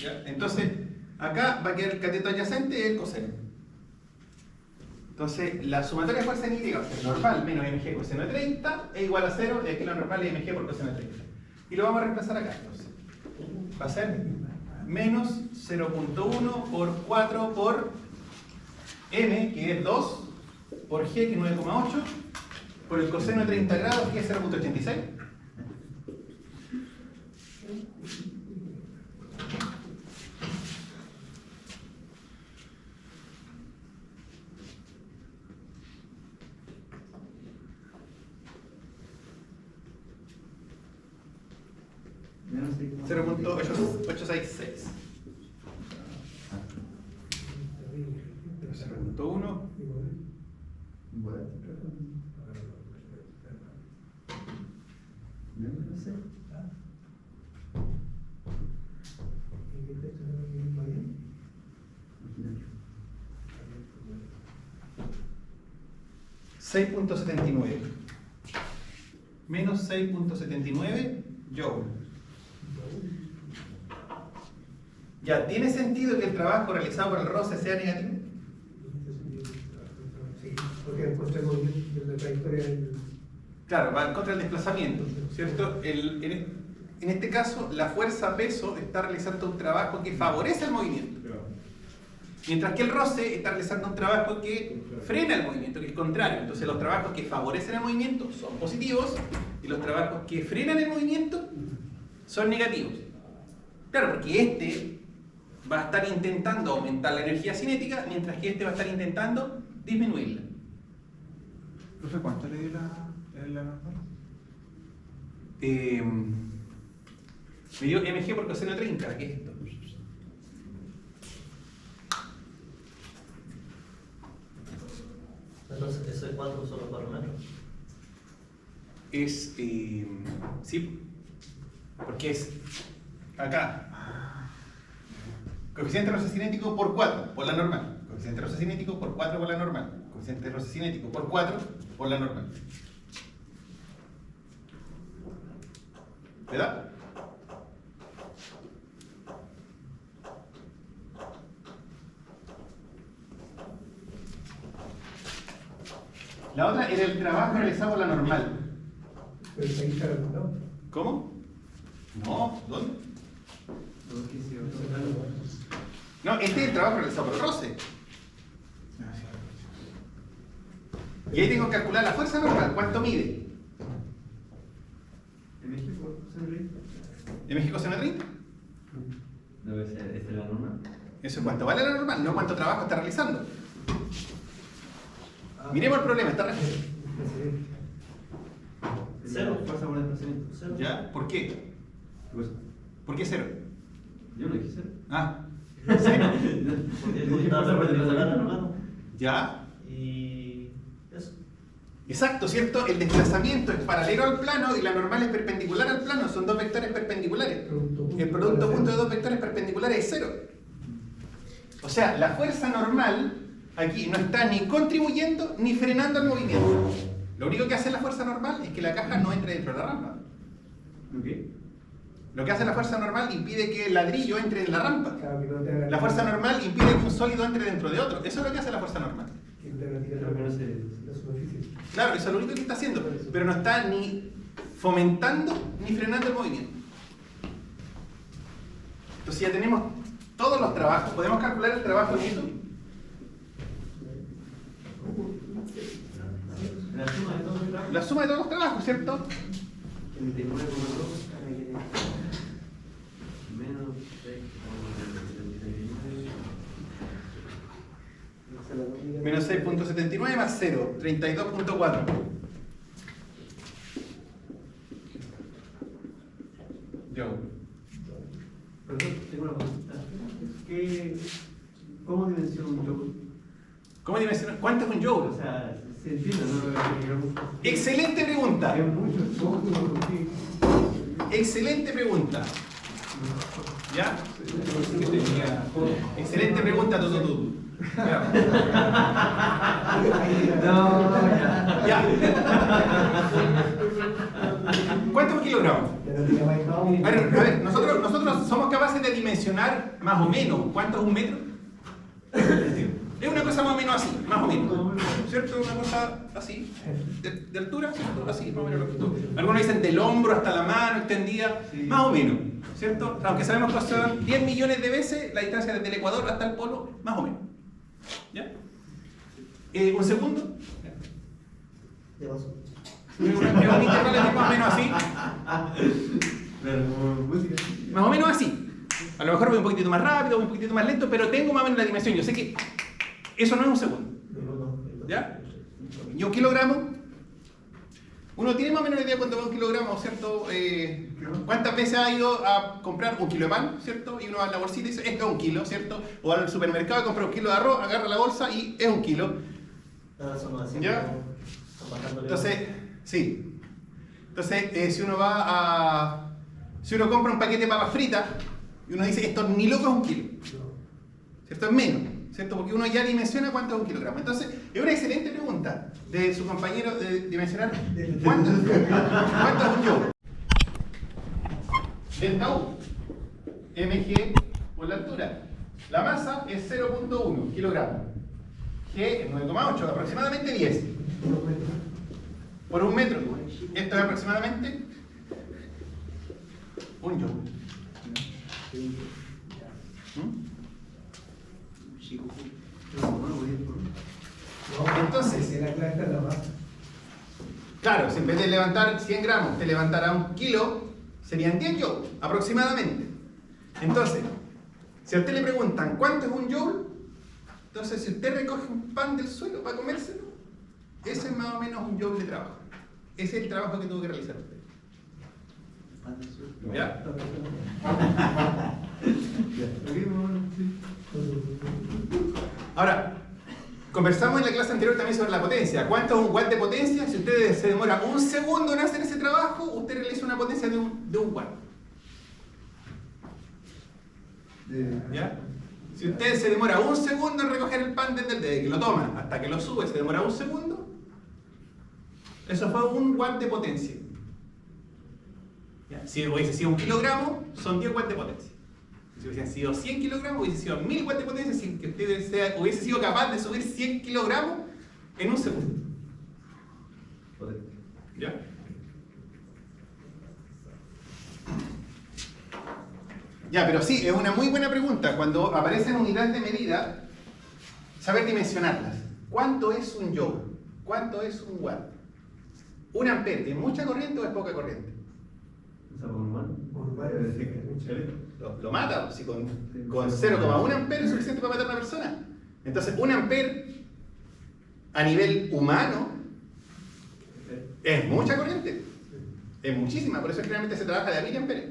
¿Ya? Entonces, acá va a quedar el cateto adyacente y el coseno. Entonces, la sumatoria de fuerza en Y va a ser normal menos mg coseno de 30 es igual a 0, y aquí la normal es mg por coseno de 30. Y lo vamos a reemplazar acá, entonces. Va a ser menos 0.1 por 4 por m, que es 2, por g, que es 9,8, por el coseno de 30 grados, que es 0.86. Menos 0.866. 0.1. Bueno. No sé. 6.79 menos 6.79 joule. Ya, ¿tiene sentido que el trabajo realizado por el roce sea negativo? Sí, porque encontré movimiento de la trayectoria del... Claro, va en contra del desplazamiento, ¿cierto? En este caso, la fuerza peso está realizando un trabajo que favorece el movimiento. Mientras que el roce está realizando un trabajo que frena el movimiento, que es contrario. Entonces los trabajos que favorecen el movimiento son positivos y los trabajos que frenan el movimiento son negativos. Claro, porque este va a estar intentando aumentar la energía cinética, mientras que este va a estar intentando disminuirla. Profe, ¿cuánto le dio la normal? Me dio mg por coseno de 30, ¿qué es esto? Entonces, eso es 4 solo 4 metros. Es, sí, porque es acá. Coeficiente de roce cinético por 4, por la normal. Coeficiente de roce cinético por 4 por la normal. Coeficiente de roce cinético por 4 por la normal. ¿Verdad? La otra era el trabajo realizado por la normal. Pero ahí está calculado. ¿Cómo? No, ¿dónde? No, este es el trabajo realizado por el roce. Y ahí tengo que calcular la fuerza normal. ¿Cuánto mide? ¿En México se ríe? ¿En México se me ríe? Debe ser, ¿esta es la normal? Eso es cuánto vale la normal, no cuánto trabajo está realizando. Miremos el problema, está registrado. Cero. Fuerza por desplazamiento. Cero. ¿Ya? ¿Por qué? Pues, ¿Por qué 0? Yo no dije cero. Ah, cero. Porque tú estás perpendicular al plano. ¿Ya? Y eso. Exacto, ¿cierto? El desplazamiento es paralelo al plano y la normal es perpendicular al plano, son dos vectores perpendiculares. El producto punto de dos vectores perpendiculares es cero. O sea, la fuerza normal aquí no está ni contribuyendo ni frenando el movimiento. Lo único que hace la fuerza normal es que la caja no entre dentro de la rampa. ¿Ok? Lo que hace la fuerza normal impide que el ladrillo entre en la rampa. Claro, que no te haga La fuerza normal impide que un sólido entre dentro de otro. Eso es lo que hace la fuerza normal. que te haga tirar Pero que no se... la superficie. Claro, eso es lo único que está haciendo, pero no está ni fomentando ni frenando el movimiento. Entonces ya tenemos todos los trabajos. ¿Podemos calcular el trabajo en Newton? La suma de todos los trabajos. La suma de todos los trabajos, ¿cierto? 39,2 menos 6,79. Menos 6.79 más 0, 32.4. Yo. Perdón, tengo una consulta. ¿Cómo dimensiona un joule? ¿Cómo dimensionar? ¿Cuánto es un joule? O sea, se entiende, ¿no? Excelente pregunta. Es mucho, sí. Excelente pregunta. ¿Ya? Excelente pregunta, Tututu. Ya. No, ya. Ya. ¿Cuánto es un kilogramo? Ya no tiene más A ver, nosotros somos capaces de dimensionar más o menos. ¿Cuánto es un metro? Es una cosa más o menos así, más o menos. ¿Cierto? Una cosa así, de altura, ¿cierto? Así, más o menos lo que tú. Algunos dicen del hombro hasta la mano extendida, más o menos, ¿cierto? Aunque sabemos que son 10 millones de veces la distancia desde el Ecuador hasta el polo, más o menos. ¿Ya? ¿Un segundo? ¿Qué pasó? Es un intervalo de más o menos así. Pero como música. Más o menos así. A lo mejor voy un poquitito más rápido, voy un poquitito más lento, pero tengo más o menos la dimensión. Yo sé que eso no es un segundo. ¿Ya? Y un kilogramo. Uno tiene más o menos una idea cuánto va un kilogramo, ¿cierto? ¿Cuántas veces ha ido a comprar un kilo de pan, ¿cierto? Y uno va a la bolsita y dice, esto es un kilo, ¿cierto? O al supermercado y compra un kilo de arroz, agarra la bolsa y es un kilo. Ahora son así. ¿Ya? Están bajándole. Entonces, sí. Entonces, si uno compra un paquete de papas fritas y uno dice, esto ni loco es un kilo, ¿cierto? Es menos, ¿cierto? Porque uno ya dimensiona cuánto es un kilogramo. Entonces, es una excelente pregunta de su compañero de dimensionar cuánto es un joule. Delta U, mg por la altura. La masa es 0.1 kilogramos. G es 9,8, aproximadamente 10. Por un metro. Esto es aproximadamente un joule. Entonces, la clave está en la masa. claro, si en vez de levantar 100 gramos te levantara un kilo, serían 10 joules, aproximadamente. Entonces, si a usted le preguntan cuánto es un joule, entonces si usted recoge un pan del suelo para comérselo, ese es más o menos un joule de trabajo. Ese es el trabajo que tuvo que realizar usted. ¿Ya? Ahora, conversamos en la clase anterior también sobre la potencia. ¿Cuánto es un watt de potencia? Si usted se demora un segundo en hacer ese trabajo, usted realiza una potencia de un watt. ¿Ya? Si usted se demora un segundo en recoger el pan desde que lo toma hasta que lo sube, se demora un segundo, eso fue un watt de potencia. ¿Ya? Si hubiese sido un kilogramo, son 10 watts de potencia. Si hubiesen sido 100 kilogramos, hubiese sido 1000 watts de potencia sin que usted hubiese sido capaz de subir 100 kilogramos en un segundo. ¿Ya? Ya, pero sí, es una muy buena pregunta. Cuando aparecen unidades de medida, saber dimensionarlas. ¿Cuánto es un joule? ¿Cuánto es un watt? ¿Un ampere es mucha corriente o es poca corriente? Lo mata, si con 0,1 ampere es suficiente para matar a una persona. Entonces, un ampere a nivel humano es mucha corriente. Es muchísima, por eso generalmente se trabaja de a 1000 amperes.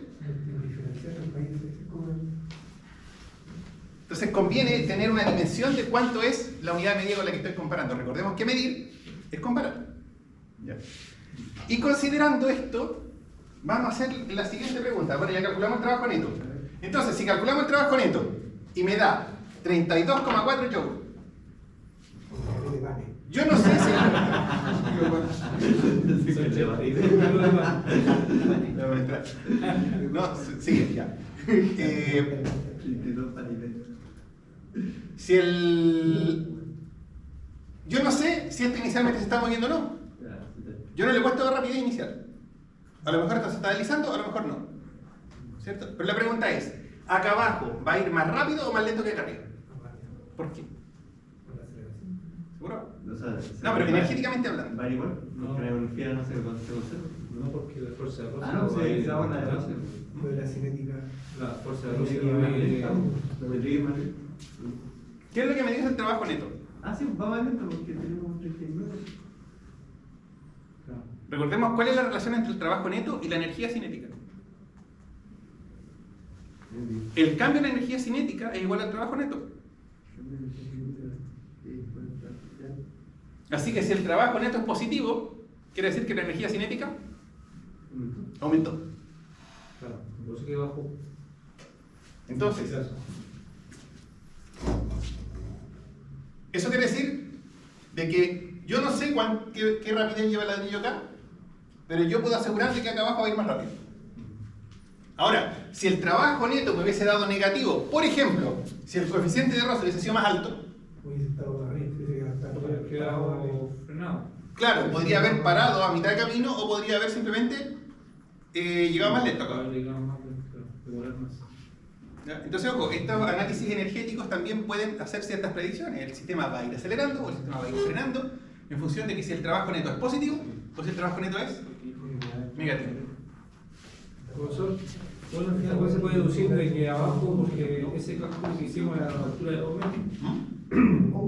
Entonces conviene tener una dimensión de cuánto es la unidad de medida con la que estoy comparando. Recordemos que medir es comparar. Ya. Y considerando esto, vamos a hacer la siguiente pregunta. Bueno, ya calculamos el trabajo neto. Entonces, si calculamos el trabajo neto y me da 32,4 joules, yo no sé si... No, sigue, ya. Si el... Yo no sé si esto inicialmente se está moviendo o no. Yo no le he puesto rapidez inicial. A lo mejor esto se está deslizando, a lo mejor no. ¿Cierto? Pero la pregunta es, ¿acá abajo va a ir más rápido o más lento que acá arriba? ¿Por qué? ¿Seguro? O sea, No, pero energéticamente hablando. ¿Va igual? No. Porque la energía no se conserva. No, porque la fuerza de Rosa Ah, no, va a ir esa onda de atrás. Rosa. Lo de la cinética. La fuerza de La Rosa energía va a más ir lenta, la energía más lenta. ¿Qué es lo que me dice el trabajo neto? Ah, sí, va más lento porque tenemos 39. Claro. Recordemos cuál es la relación entre el trabajo neto y la energía cinética. El cambio en la energía cinética es igual al trabajo neto. Así que si el trabajo neto es positivo, quiere decir que la energía cinética aumentó. Claro, por eso que bajó. Entonces, eso quiere decir de que yo no sé qué rapidez lleva el ladrillo acá, pero yo puedo asegurar de que acá abajo va a ir más rápido. Ahora, si el trabajo neto me hubiese dado negativo, por ejemplo, si el coeficiente de Rosa hubiese sido más alto, Hubiese estado arriba, hubiese Quedado frenado. claro, podría haber parado a mitad de camino o podría haber simplemente llegado más lento acá. Para llegar más lento, demorar más. ¿Ya? Entonces, ojo, estos análisis energéticos también pueden hacer ciertas predicciones. El sistema va a ir acelerando o el sistema va a ir frenando en función de que si el trabajo neto es positivo o si el trabajo neto es negativo. Profesor, bueno, al final pues, se puede deducir de que abajo, porque ese cálculo que hicimos a la altura de 2 metros,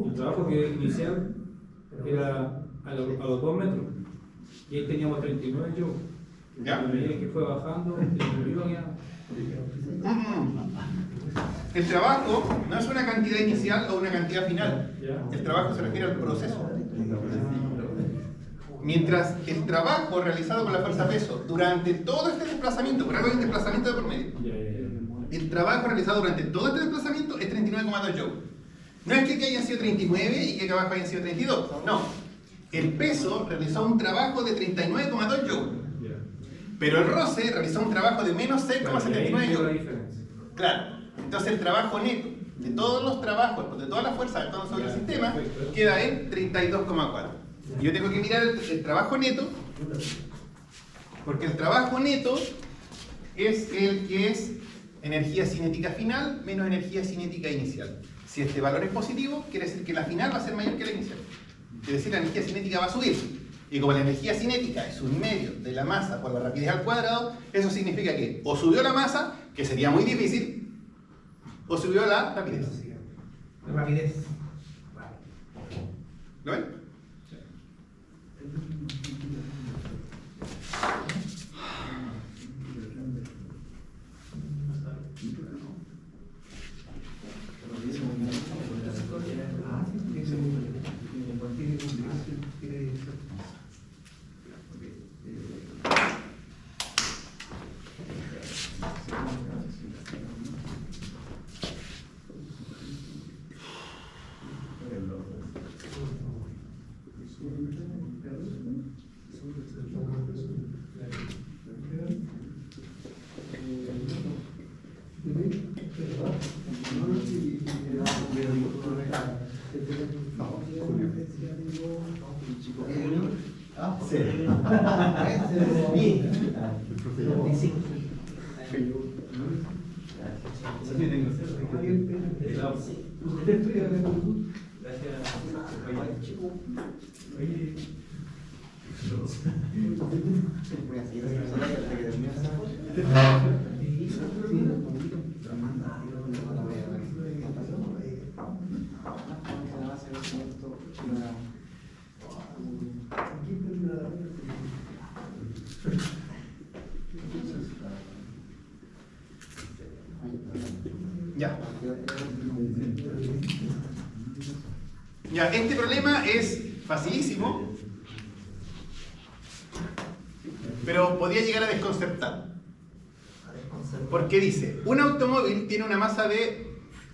el trabajo que inicial era a los 2 metros, y ahí teníamos 39 joules. ¿Ya? A medida que fue bajando, disminuyó ya. El trabajo no es una cantidad inicial o una cantidad final. El trabajo se refiere al proceso. Mientras el trabajo realizado con la fuerza peso durante todo este desplazamiento, por algo hay un desplazamiento de por medio, el trabajo realizado durante todo este desplazamiento es 39,2 joules. No es que aquí hayan sido 39 y que acá abajo hayan sido 32, no. El peso realizó un trabajo de 39,2 joules, pero el roce realizó un trabajo de menos 6,79 joules. Claro, entonces el trabajo neto de todos los trabajos, de todas las fuerzas actuando sobre el sistema, queda en 32,4. Y yo tengo que mirar el trabajo neto, porque el trabajo neto es el que es energía cinética final menos energía cinética inicial. Si este valor es positivo, quiere decir que la final va a ser mayor que la inicial. Es decir, la energía cinética va a subir. Y como la energía cinética es un medio de la masa por la rapidez al cuadrado, eso significa que o subió la masa, que sería muy difícil, o subió la rapidez. La rapidez. ¿Lo ven? Ya. Ya, este problema es facilísimo, pero podría llegar a desconcertar. Porque dice, un automóvil tiene una masa de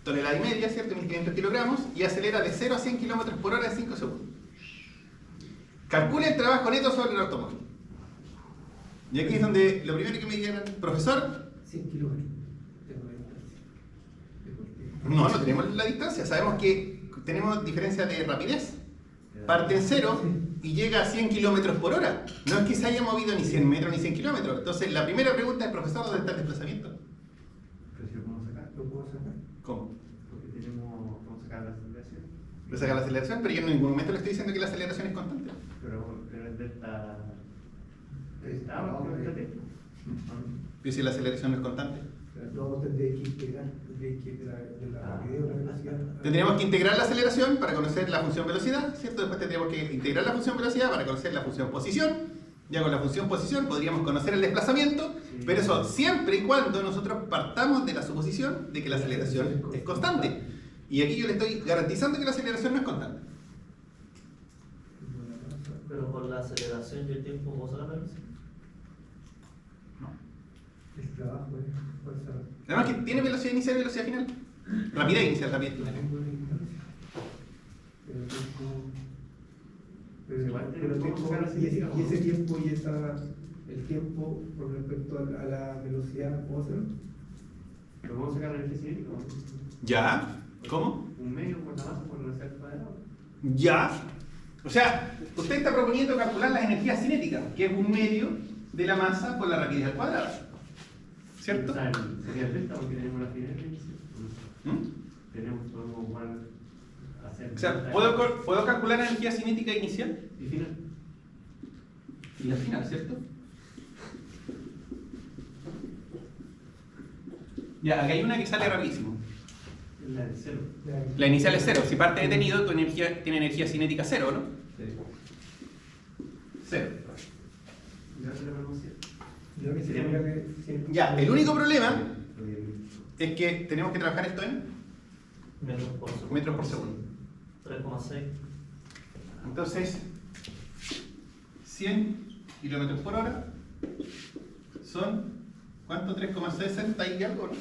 tonelada y media, ¿cierto? 1500 kilogramos, y acelera de 0 a 100 kilómetros por hora en 5 segundos. Calcule el trabajo neto sobre el automóvil. Y aquí es donde lo primero que me dijeron, profesor, 100 kilómetros. no tenemos la distancia, sabemos que tenemos diferencia de rapidez. Parte en 0 y llega a 100 kilómetros por hora. No es que se haya movido ni 100 metros ni 100 kilómetros. Entonces, la primera pregunta es, profesor, ¿dónde está el desplazamiento? Pero si lo podemos sacar. ¿Lo puedo sacar? ¿Cómo? Porque vamos a sacar la aceleración. Le saca la aceleración, pero yo en ningún momento le estoy diciendo que la aceleración es constante. Pero el delta. ¿Está abajo del delta T? Pero si la aceleración no es constante. No, tendría que integrar, de la rapidez o la velocidad. Tendríamos que integrar la aceleración para conocer la función velocidad, ¿cierto? Después tendríamos que integrar la función velocidad para conocer la función posición. Ya con la función posición podríamos conocer el desplazamiento, pero eso siempre y cuando nosotros partamos de la suposición de que la aceleración es constante. Y aquí yo le estoy garantizando que la aceleración no es constante. Pero con la aceleración y el tiempo, ¿vos sabés la velocidad? El trabajo es fuerza. Además que tiene velocidad inicial y velocidad final. Rapidez inicial también. Y ese tiempo y el tiempo con respecto a la velocidad, ¿cómo se llama? Pero vamos a sacar la energía cinética. ¿Ya? ¿Cómo? Un medio por la masa por la velocidad al cuadrado. ¿Ya? O sea, usted está proponiendo calcular las energías cinéticas, que es un medio de la masa por la rapidez al cuadrado. ¿Cierto? O sea, sería el delta porque tenemos la final. ¿Mm? Podemos jugar, hacer. O sea, ¿puedo calcular la energía cinética inicial? Y final. Y la final, ¿cierto? Ya, aquí hay una que sale rapidísimo. La del cero. La inicial es 0. Si parte detenido, tu energía tiene energía cinética 0, ¿no? Sí. 0. Ya se le pronuncia. Yo que sería Ya, el único problema es que tenemos que trabajar esto en Metros por segundo. metros por segundo. 3,6. Entonces, 100 kilómetros por hora son, ¿cuánto? 3,60 y algo, ¿no?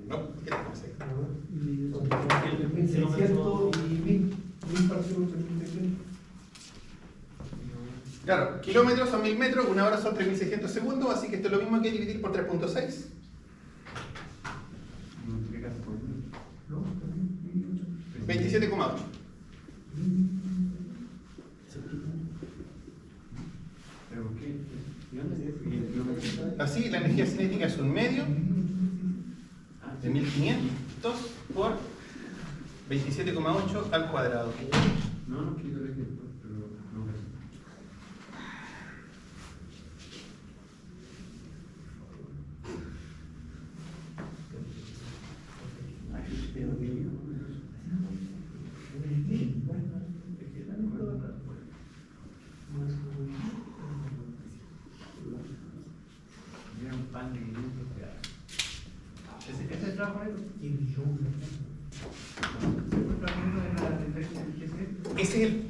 No, ¿qué 3,6? 1600 y 1000 para segundo. Claro, kilómetros son 1000 metros, una hora son 3600 segundos, así que esto es lo mismo que dividir por 3.6. Multiplicas por 1000. 27,8. ¿Pero por qué? ¿Y dónde es? ¿Y el kilómetro? Así, la energía cinética es un medio de 1500 por 27,8 al cuadrado. No quiero ver pero no ves. Mira un pan de 500 pedazos. ¿Ese es el trabajo neto? Ese es el...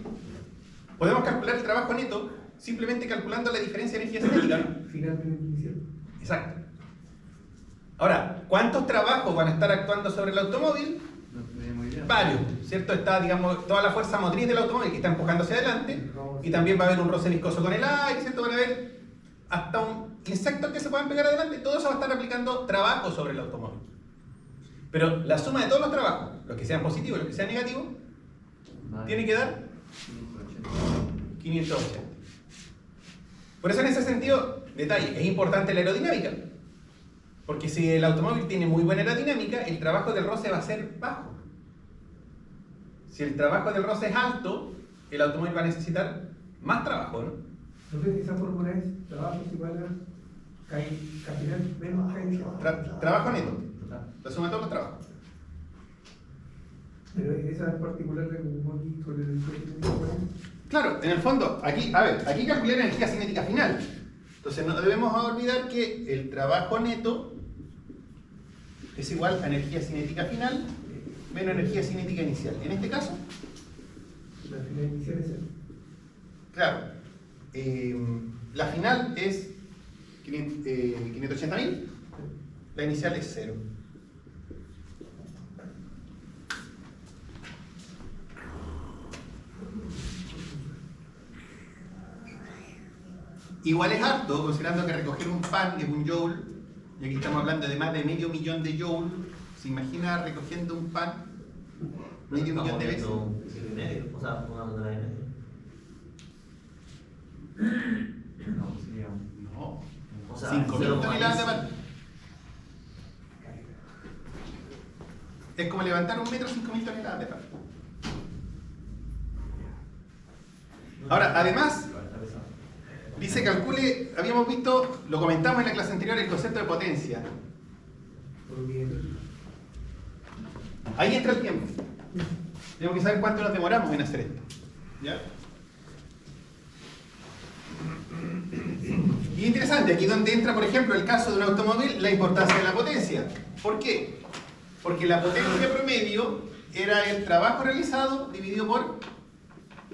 Podemos calcular el trabajo neto simplemente calculando la diferencia de energía cinética, ¿no? Finalmente inicial. Exacto. Ahora, ¿cuántos trabajos van a estar actuando sobre el automóvil? No tenemos idea. Varios, ¿cierto? Está, digamos, toda la fuerza motriz del automóvil que está empujando hacia adelante, y también va a haber un roce viscoso con el aire, ¿cierto? Van a haber hasta un insectos que se puedan pegar adelante, todo eso va a estar aplicando trabajo sobre el automóvil. Pero la suma de todos los trabajos, los que sean positivos y los que sean negativos, tiene que dar 580. Por eso en ese sentido, detalle, es importante la aerodinámica. Porque si el automóvil tiene muy buena aerodinámica, el trabajo del roce va a ser bajo. Si el trabajo del roce es alto, el automóvil va a necesitar más trabajo, ¿no? No sé si esa fórmula es trabajo igual a capital menos capital. Trabajo neto. La suma de todos los trabajos. Pero esa en particular la ocupó aquí con el Claro, en el fondo, aquí, a ver, aquí calculé la energía cinética final. Entonces no debemos olvidar que el trabajo neto es igual a energía cinética final menos energía cinética inicial. En este caso, La final inicial es cero. claro, la final es 580.000, la inicial es 0. Igual es harto, considerando que recoger un pan es un joule, y aquí estamos hablando de más de medio millón de joule. ¿Se imagina recogiendo un pan medio millón de veces? Un kilo y medio, o sea, una tonelada y media. No, sería No, O sea, 5.000 toneladas de 0,10. pan. Es como levantar un metro 5.000 toneladas de pan. Ahora, además, está pesado. dice calcule, habíamos visto, lo comentamos en la clase anterior, el concepto de potencia. Porque Ahí entra el tiempo. Tenemos que saber cuánto nos demoramos en hacer esto. ¿Ya? Y interesante, aquí donde entra, por ejemplo, el caso de un automóvil, la importancia de la potencia. ¿Por qué? Porque la potencia promedio era el trabajo realizado dividido por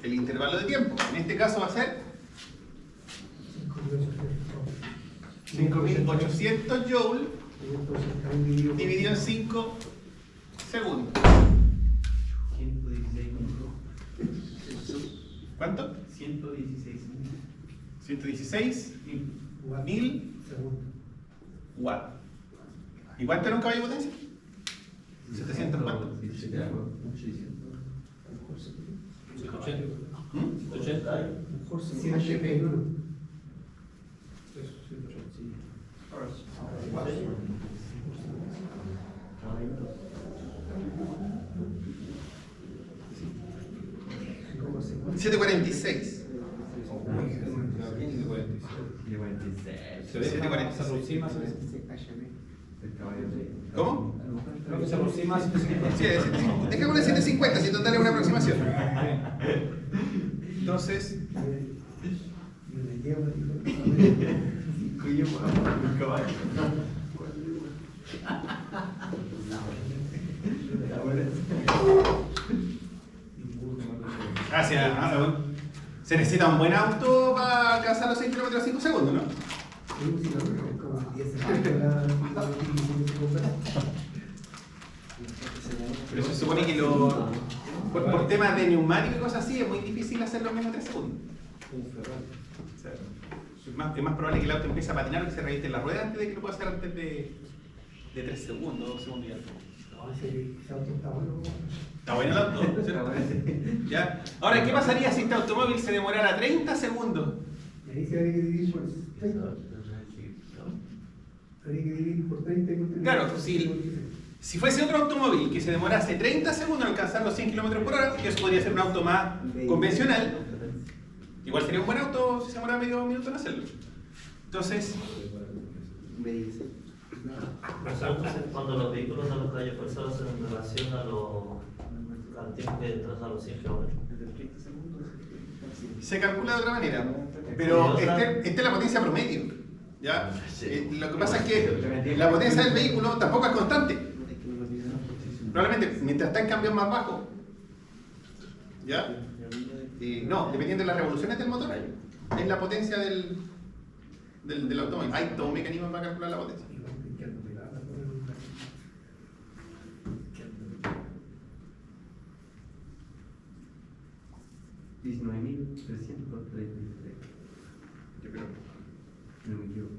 el intervalo de tiempo. En este caso va a ser 5.800 joules dividido en 5 segundos. 116 minutos. ¿Cuánto? 116 minutos. 116.000 segundo. watts. ¿Y cuánto era un caballo de potencia? 700 cuánto. 800. 80. Mejor 100 pesos. Caballitos. 746. Y 46. Se ve, 740. se aproxima. El caballo de. ¿Cómo? Creo que se aproxima. Sí, dejémosle 750, si total es una aproximación. Entonces, Yo le llevo El caballo. se necesita un buen auto para alcanzar los 6 km a 5 segundos, ¿no? Pero se supone que por temas de neumático y cosas así es muy difícil hacerlo en menos de 3 segundos. O sea, es más probable que el auto empiece a patinar o que se reviente la rueda antes de que lo pueda hacer antes de 3 segundos, 2 segundos y algo. Está bueno el auto. ¿Ya? Ahora, ¿qué pasaría si este automóvil se demorara 30 segundos? Y ahí se habría que dividir por 30. Habría que dividir por 30 y por 30. Claro, si fuese otro automóvil que se demorase 30 segundos en alcanzar los 100 km por hora, que eso podría ser un auto más convencional, igual sería un buen auto si se demora medio minuto en hacerlo. Entonces, Cuando los vehículos de los caballos forzados hacen en relación al tiempo que traza los 100 kilómetros. se calcula de otra manera, pero esta es la potencia promedio. ¿Ya? Lo que pasa es que la potencia del vehículo tampoco es constante. Probablemente mientras está en cambios más bajos, ¿ya? No, dependiendo de las revoluciones del motor, es la potencia del automóvil. Hay todo un mecanismo para calcular la potencia. 19.333. Yo creo. No me equivoco.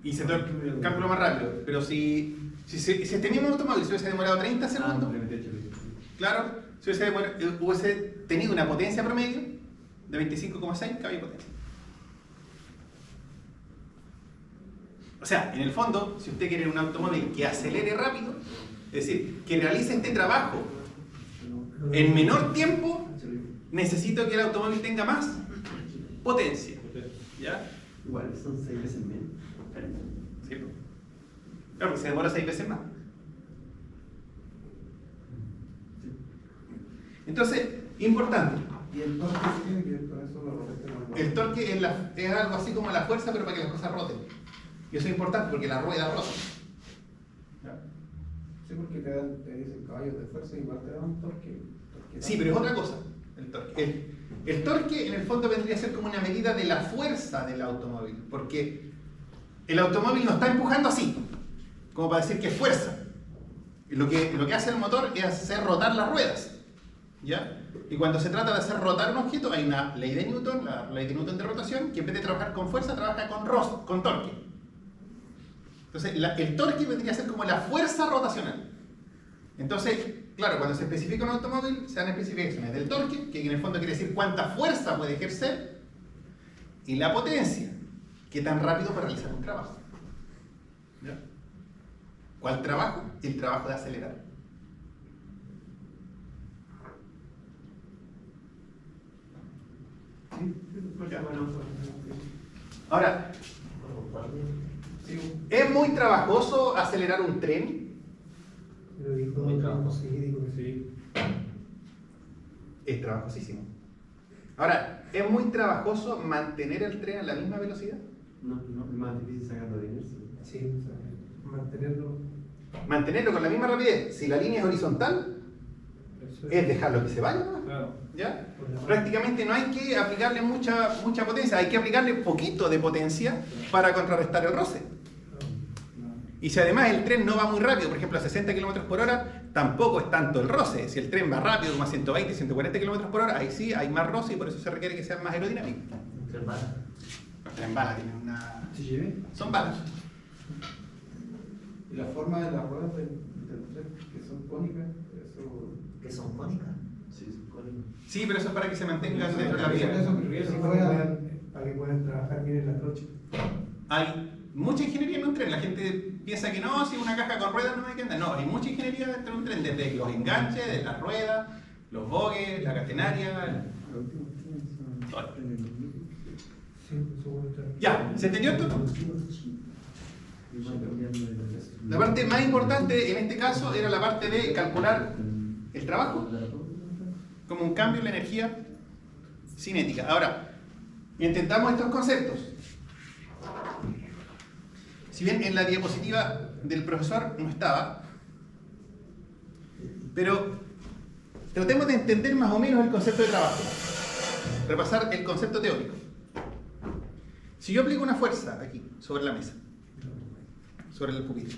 Y se cálculo más rápido. Pero si este mismo automóvil se hubiese demorado 30 segundos, claro, si hubiese tenido una potencia promedio de 25,6 caballos de potencia. O sea, en el fondo, si usted quiere un automóvil que acelere rápido, Es decir, que realice este trabajo en menor tiempo, necesito que el automóvil tenga más potencia. ¿Ya? Igual, son 6 veces menos. Sí, pues. Claro, porque se demora 6 veces más. Entonces, importante. ¿Y el torque tiene que ver con eso? Lo repite El torque es algo así como la fuerza, pero para que las cosas roten. Y eso es importante porque la rueda rota. ¿Ya? Sí, porque te dicen caballos de fuerza y igual te dan un torque. Sí, pero es otra cosa. El torque. El torque en el fondo vendría a ser como una medida de la fuerza del automóvil. Porque el automóvil no está empujando así, como para decir que es fuerza. Y lo que hace el motor es hacer rotar las ruedas. ¿Ya? Y cuando se trata de hacer rotar un objeto, hay una ley de Newton, la ley de Newton de rotación, que en vez de trabajar con fuerza, trabaja con torque. Entonces, el torque vendría a ser como la fuerza rotacional. Entonces, claro, cuando se especifica un automóvil, se dan especificaciones del torque, que en el fondo quiere decir cuánta fuerza puede ejercer, y la potencia, que tan rápido puede realizar un trabajo. ¿Ya? ¿Cuál trabajo? El trabajo de acelerar. Ahora, ¿es muy trabajoso acelerar un tren? Pero dijo Muy trabajo, trabajoso. sí, digo que sí. Sí. Es trabajosísimo. Ahora, ¿es muy trabajoso mantener el tren a la misma velocidad? No, es más difícil sacarlo de inercia. Sí, o sea, mantenerlo. Mantenerlo con la misma rapidez. Si la línea es horizontal, Eso es dejarlo que se vaya, ¿no? Claro. ¿Ya? Prácticamente no hay que aplicarle mucha potencia, hay que aplicarle poquito de potencia para contrarrestar el roce. Y si además el tren no va muy rápido, por ejemplo a 60 km por hora, tampoco es tanto el roce. Si el tren va rápido, como a 120, 140 km por hora, ahí sí hay más roce y por eso se requiere que sean más aerodinámicos. Entre balas. Los trenes balas tienen una... ¿Sí? son balas. Y la forma de las ruedas del tren, que son cónicas, eso. ¿Que son cónicas? Sí, son cónicos. Sí, pero eso es para que se mantengan dentro de la vía. Para que puedan trabajar bien en la trocha. Hay mucha ingeniería en un tren. La gente piensa que no, si una caja con ruedas no hay que andar. No, hay mucha ingeniería dentro de un tren, desde los enganches, de las ruedas, los bogues, la catenaria. Todo. Sí, eso está. Ya, ¿se entendió esto? Y van cambiando de peso. La parte más importante en este caso era la parte de calcular el trabajo como un cambio en la energía cinética. Ahora, intentamos estos conceptos. Si bien en la diapositiva del profesor no estaba, pero tratemos de entender más o menos el concepto de trabajo. Repasar el concepto teórico. Si yo aplico una fuerza aquí, sobre la mesa, sobre el pupitre,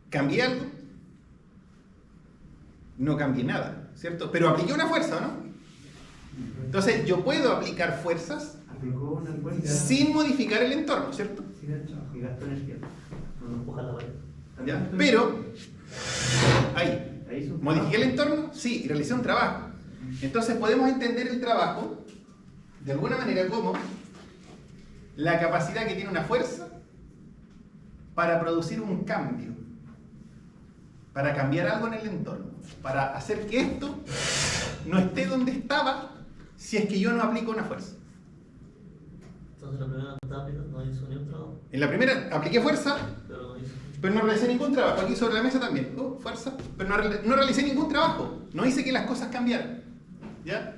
¿cambié algo? No cambié nada, ¿cierto? Pero apliqué una fuerza, ¿o no? Entonces, yo puedo aplicar fuerzas Aplicó una fuerza sin modificar el entorno, ¿cierto? y gastó energía. No empuja la pared. ¿Ya? Pero, ahí, Ahí hizo un ¿modifiqué el trabajo. entorno? Sí, y realicé un trabajo. Entonces, podemos entender el trabajo de alguna manera como la capacidad que tiene una fuerza para producir un cambio, para cambiar algo en el entorno, para hacer que esto no esté donde estaba si es que yo no aplico una fuerza. Entonces la primera tápica no hizo ni un trabajo, En la primera apliqué fuerza, pero no hizo. pero no realicé ningún trabajo. Aquí sobre la mesa también. Fuerza, pero no realicé ningún trabajo. No hice que las cosas cambiaran. ¿Ya?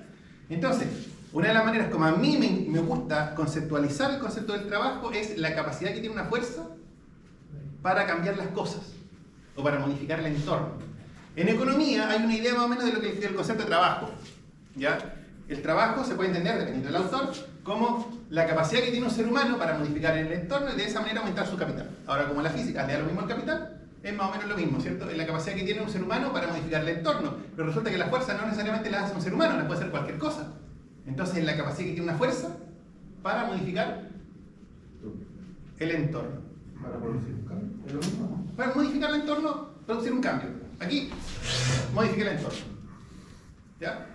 Entonces, una de las maneras como a mí me gusta conceptualizar el concepto del trabajo es la capacidad que tiene una fuerza para cambiar las cosas o para modificar el entorno. En economía hay una idea más o menos de lo que es el concepto de trabajo. ¿Ya? El trabajo se puede entender, dependiendo del autor, como la capacidad que tiene un ser humano para modificar el entorno y de esa manera aumentar su capital. Ahora, como la física le da lo mismo al capital, es más o menos lo mismo, ¿cierto? Es la capacidad que tiene un ser humano para modificar el entorno. Pero resulta que la fuerza no necesariamente la hace un ser humano, la puede hacer cualquier cosa. Entonces, es la capacidad que tiene una fuerza para modificar el entorno. Para producir un cambio. ¿Es lo mismo? Para modificar el entorno, producir un cambio. Aquí, modificar el entorno. ¿Ya?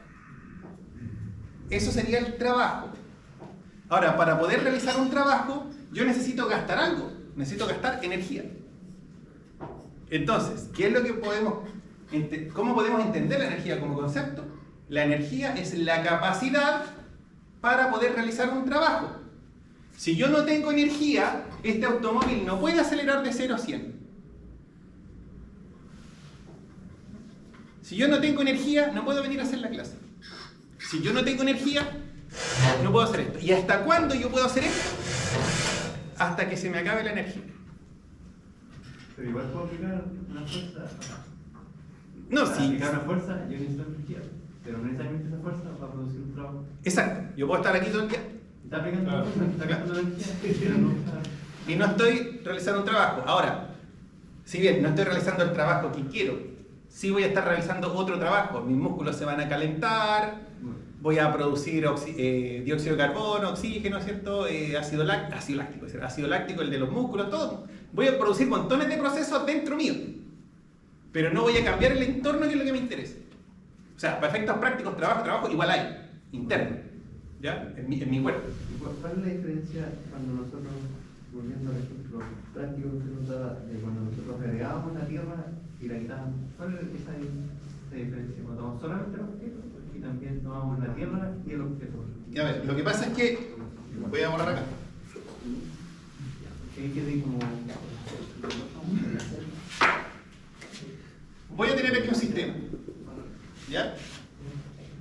Eso sería el trabajo. Ahora, para poder realizar un trabajo, yo necesito gastar algo. Necesito gastar energía. Entonces, ¿qué es lo que cómo podemos entender la energía como concepto? La energía es la capacidad para poder realizar un trabajo. Si yo no tengo energía, este automóvil no puede acelerar de 0 a 100. Si yo no tengo energía, no puedo venir a hacer la clase. Si yo no tengo energía, no puedo hacer esto. ¿Y hasta cuándo yo puedo hacer esto? Hasta que se me acabe la energía. Pero igual puedo aplicar una fuerza. No, Para sí. aplicar una fuerza, yo necesito energía. Pero no necesariamente esa fuerza va a producir un trabajo. Exacto. Yo puedo estar aquí todo el día Está aplicando una fuerza, está gastando energía. Pero no está. y no estoy realizando un trabajo. Ahora, si bien no estoy realizando el trabajo que quiero, sí voy a estar realizando otro trabajo. Mis músculos se van a calentar, voy a producir dióxido de carbono, oxígeno, ¿cierto? Ácido láctico, el de los músculos, todo. Voy a producir montones de procesos dentro mío, pero no voy a cambiar el entorno, que es lo que me interesa. O sea, para efectos prácticos, trabajo igual hay, interno, ¿ya? En mi cuerpo. ¿Cuál es la diferencia cuando nosotros, volviendo al ejemplo práctico que nos da, de cuando nosotros agregábamos la tierra y la quitábamos? ¿Cuál es esa diferencia? Cuando tomamos solamente el objeto y también tomamos la tierra y el objeto. Y a ver, lo que pasa es que, voy a borrar acá. Que quede como. Voy a tener aquí un sistema, ¿ya?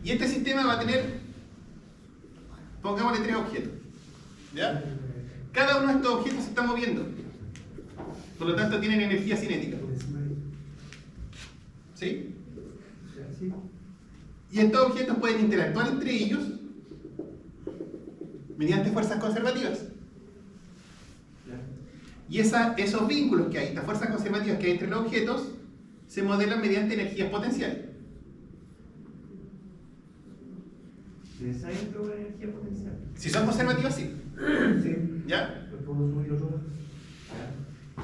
Y este sistema va a tener, pongámosle 3 objetos, ¿ya? Cada uno de estos objetos se está moviendo, por lo tanto tienen energía cinética, ¿sí? Y estos objetos pueden interactuar entre ellos mediante fuerzas conservativas. Y esos vínculos que hay, estas fuerzas conservativas que hay entre los objetos, se modelan mediante energías potenciales. ¿Les hay una energía potencial? Si son conservativas, sí. Sí. ¿Ya? ¿Lo puedo subir otro?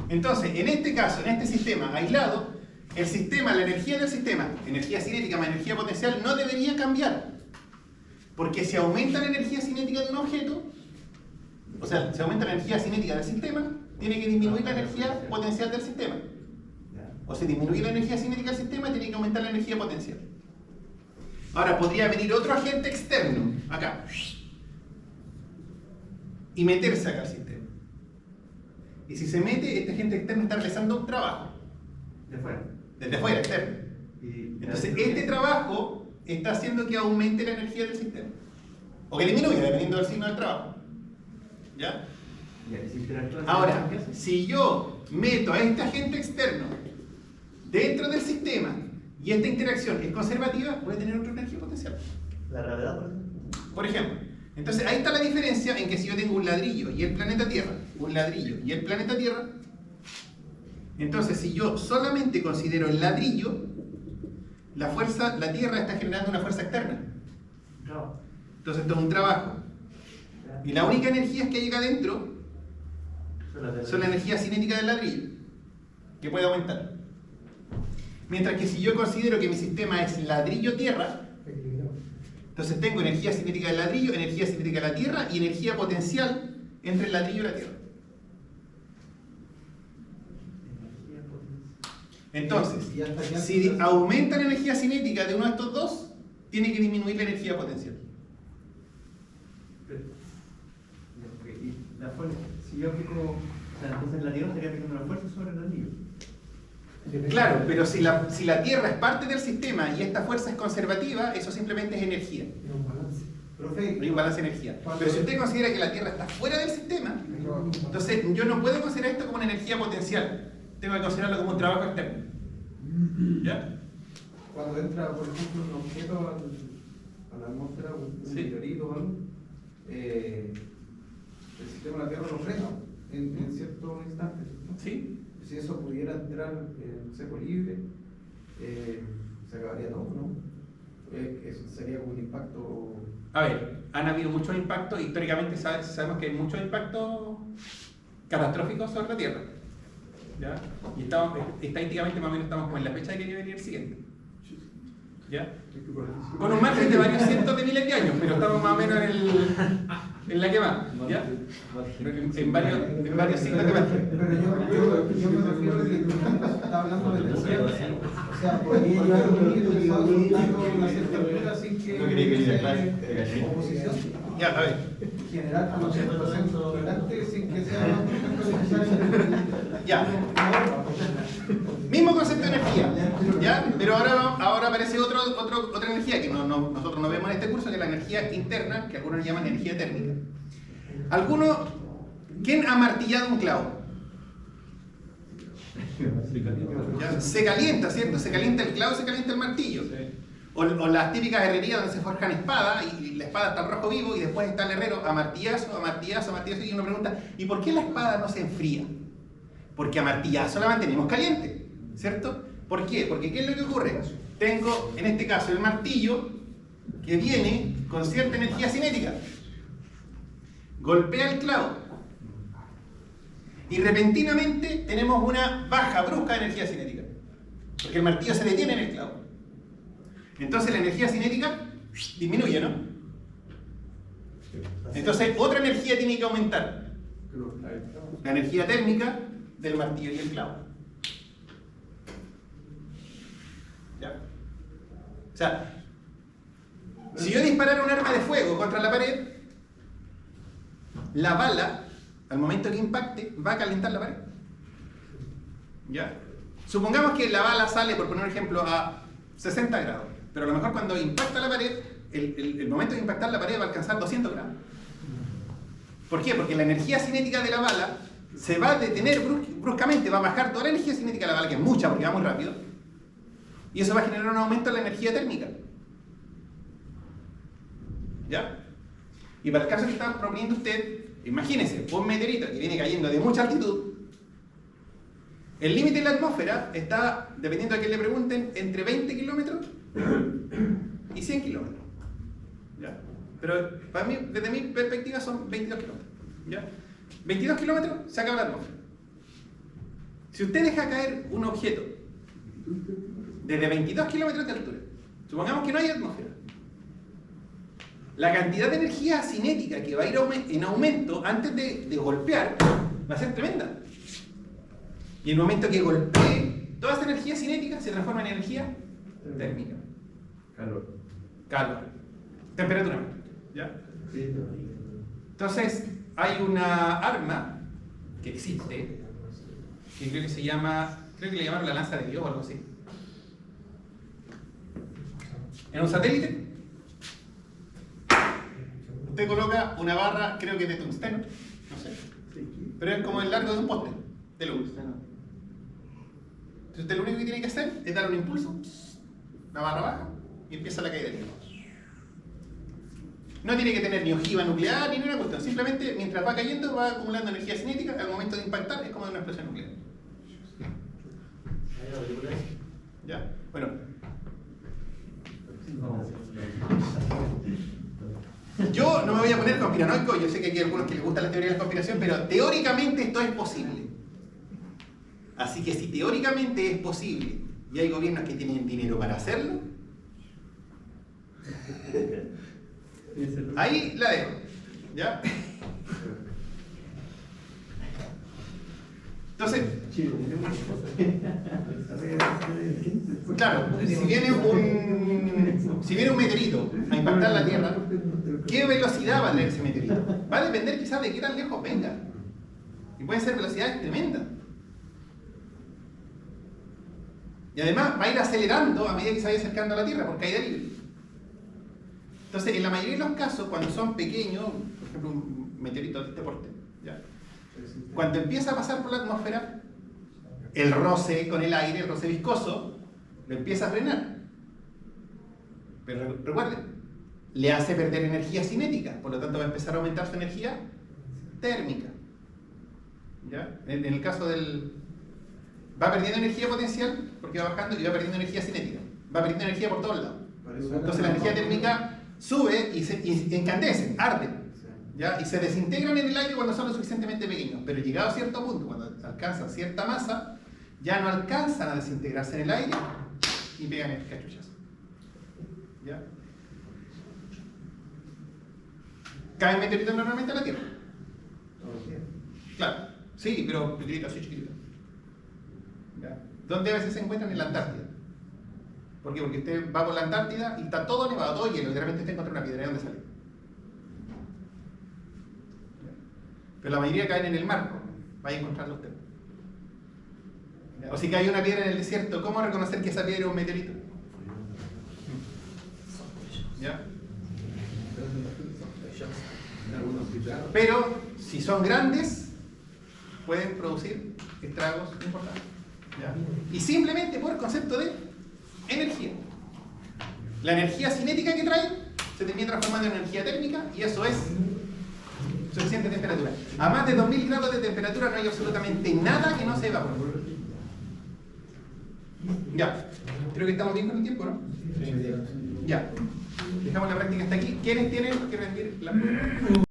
Entonces, en este caso, en este sistema aislado, el sistema, la energía del sistema, energía cinética más energía potencial, no debería cambiar. Porque si aumenta la energía cinética de un objeto, o sea, si aumenta la energía cinética del sistema, tiene que disminuir la energía potencial del sistema. O si disminuye la energía cinética del sistema, tiene que aumentar la energía potencial. Ahora, podría venir otro agente externo, acá, y meterse acá al sistema. Y si se mete, este agente externo está realizando un trabajo. De fuera. Desde afuera, externo. Entonces, este trabajo está haciendo que aumente la energía del sistema. O que disminuya, dependiendo del signo del trabajo. ¿Ya? Ahora, si yo meto a este agente externo dentro del sistema y esta interacción es conservativa, voy a tener otra energía potencial. La gravedad, por ejemplo. Por ejemplo. Entonces, ahí está la diferencia en que si yo tengo un ladrillo y el planeta Tierra, un ladrillo y el planeta Tierra, entonces si yo solamente considero el ladrillo, la Tierra está generando una fuerza externa. Entonces, esto es un trabajo. Y la única energía que llega adentro son la energía cinética del ladrillo, que puede aumentar. Mientras que si yo considero que mi sistema es ladrillo-tierra, entonces tengo energía cinética del ladrillo, energía cinética de la Tierra y energía potencial entre el ladrillo y la Tierra. Entonces, si aumenta la energía cinética de uno de estos dos, tiene que disminuir la energía potencial. Si yo aplico, o sea, entonces la Tierra estaría aplicando la fuerza sobre el ladrillo. Claro, pero si la Tierra es parte del sistema y esta fuerza es conservativa, eso simplemente es energía. Era un balance. Hay un balance de energía. Pero si usted considera que la Tierra está fuera del sistema, entonces yo no puedo considerar esto como una energía potencial. Tengo que considerarlo como un trabajo externo. ¿Ya? Cuando entra, por ejemplo, un objeto a la atmósfera, un Sí. meteorito o algo, el sistema de la Tierra lo frena en ciertos instantes. ¿No? ¿Sí? Si eso pudiera entrar en seco libre, se acabaría todo, ¿no? Eso sería como un impacto. A ver, han habido muchos impactos, históricamente sabemos que hay muchos impactos catastróficos sobre la Tierra. ¿Ya? Y estadísticamente más o menos estamos como en la fecha de que viene el siguiente. ¿Ya? Con un margen de varios cientos de miles de años, pero estamos más o menos en el... en la que va, ¿ya? En varios signos de magia. Pero yo me refiero a que tú estás hablando de energía. O sea, podría llevar un líquido que va soltando una cierta altura sin que sea oposición. Ya, a ver. Generar un 80% delante sin que sea necesario. Ya. Mismo concepto de energía, ¿ya? Pero ahora aparece otra energía que nosotros no vemos en este curso, que es la energía interna, que algunos llaman energía térmica. ¿Quién ha martillado un clavo? ¿Ya? Se calienta, ¿cierto? Se calienta el clavo, se calienta el martillo. O las típicas herrerías donde se forjan espadas y la espada está al rojo vivo y después está el herrero a martillazo, a martillazo, a martillazo y uno pregunta, ¿y por qué la espada no se enfría? Porque a martillazo la mantenemos caliente, ¿cierto? ¿Por qué? Porque ¿qué es lo que ocurre? Tengo, en este caso, el martillo que viene con cierta energía cinética. Golpea el clavo. Y repentinamente tenemos una baja brusca de energía cinética. Porque el martillo se detiene en el clavo. Entonces la energía cinética disminuye, ¿no? Entonces otra energía tiene que aumentar. La energía térmica del martillo y el clavo. ¿Ya? O sea, si yo disparara un arma de fuego contra la pared, la bala, al momento que impacte, va a calentar la pared. ¿Ya? Supongamos que la bala sale, por poner un ejemplo, a 60 grados. Pero a lo mejor cuando impacta la pared, el momento de impactar la pared va a alcanzar 200 grados. ¿Por qué? Porque la energía cinética de la bala se va a detener bruscamente, va a bajar toda la energía cinética de la bala, que es mucha porque va muy rápido, y eso va a generar un aumento en la energía térmica. ¿Ya? Y para el caso que está proponiendo usted, imagínese, un meteorito que viene cayendo de mucha altitud. El límite en la atmósfera está, dependiendo a quién le pregunten, entre 20 kilómetros y 100 kilómetros. ¿Ya? Pero para mí, desde mi perspectiva, son 22 kilómetros. ¿Ya? 22 kilómetros se acaba la atmósfera. Si usted deja caer un objeto desde 22 kilómetros de altura, supongamos que no hay atmósfera, la cantidad de energía cinética que va a ir en aumento antes de golpear va a ser tremenda. Y en el momento que golpee, toda esa energía cinética se transforma en energía térmica. Calor. Temperatura. ¿Ya? Entonces, hay una arma que existe, que creo que se llama, creo que le llamaron la lanza de Dios o algo así. En un satélite, usted coloca una barra, creo que de tungsteno, no sé, pero es como el largo de un poste de luz. Entonces usted lo único que tiene que hacer es dar un impulso, la barra baja y empieza la caída del hielo. No tiene que tener ni ojiva nuclear ni ninguna cuestión, simplemente mientras va cayendo va acumulando energía cinética, al momento de impactar es como de una explosión nuclear. Ya, bueno. Yo no me voy a poner conspiranoico, yo sé que hay algunos que les gustan las teorías de la conspiración, pero teóricamente esto es posible. Así que si teóricamente es posible y hay gobiernos que tienen dinero para hacerlo, ahí la dejo. ¿Ya? Entonces, claro, si viene un meteorito a impactar la Tierra, ¿qué velocidad va a tener ese meteorito? Va a depender quizás de qué tan lejos venga. Y pueden ser velocidades tremendas. Y además va a ir acelerando a medida que se vaya acercando a la Tierra por caída libre. Entonces, en la mayoría de los casos, cuando son pequeños, por ejemplo un meteorito de este porte, ¿ya? Cuando empieza a pasar por la atmósfera, el roce con el aire, el roce viscoso, lo empieza a frenar. Pero recuerden, le hace perder energía cinética, por lo tanto va a empezar a aumentar su energía térmica. ¿Ya? En el caso del... va perdiendo energía potencial porque va bajando y va perdiendo energía cinética. Va perdiendo energía por todos lados. Entonces la energía térmica sube y encandece, arde. ¿Ya? Y se desintegran en el aire cuando son lo suficientemente pequeños. Pero llegado a cierto punto, cuando alcanzan cierta masa, ya no alcanzan a desintegrarse en el aire y pegan el cachuchazo. ¿Ya? ¿Caen meteoritos normalmente a la Tierra? Todos los días. Claro, sí, pero meteoritos así chiquititos. ¿Ya? ¿Dónde a veces se encuentran? En la Antártida. ¿Por qué? Porque usted va por la Antártida y está todo nevado, todo hielo, y de repente usted encuentra una piedra. ¿De dónde sale? Pero la mayoría caen en el mar, vaya a encontrarlo usted. O si cae una piedra en el desierto, ¿cómo reconocer que esa piedra es un meteorito? ¿Ya? Pero si son grandes, pueden producir estragos importantes. ¿Ya? Y simplemente por el concepto de energía. La energía cinética que trae se termina transformando en energía térmica y eso es suficiente temperatura. A más de 2000 grados de temperatura no hay absolutamente nada que no se evapore. Ya, creo que estamos bien con el tiempo, ¿no? Ya, dejamos la práctica hasta aquí. ¿Quiénes tienen que rendir la prueba?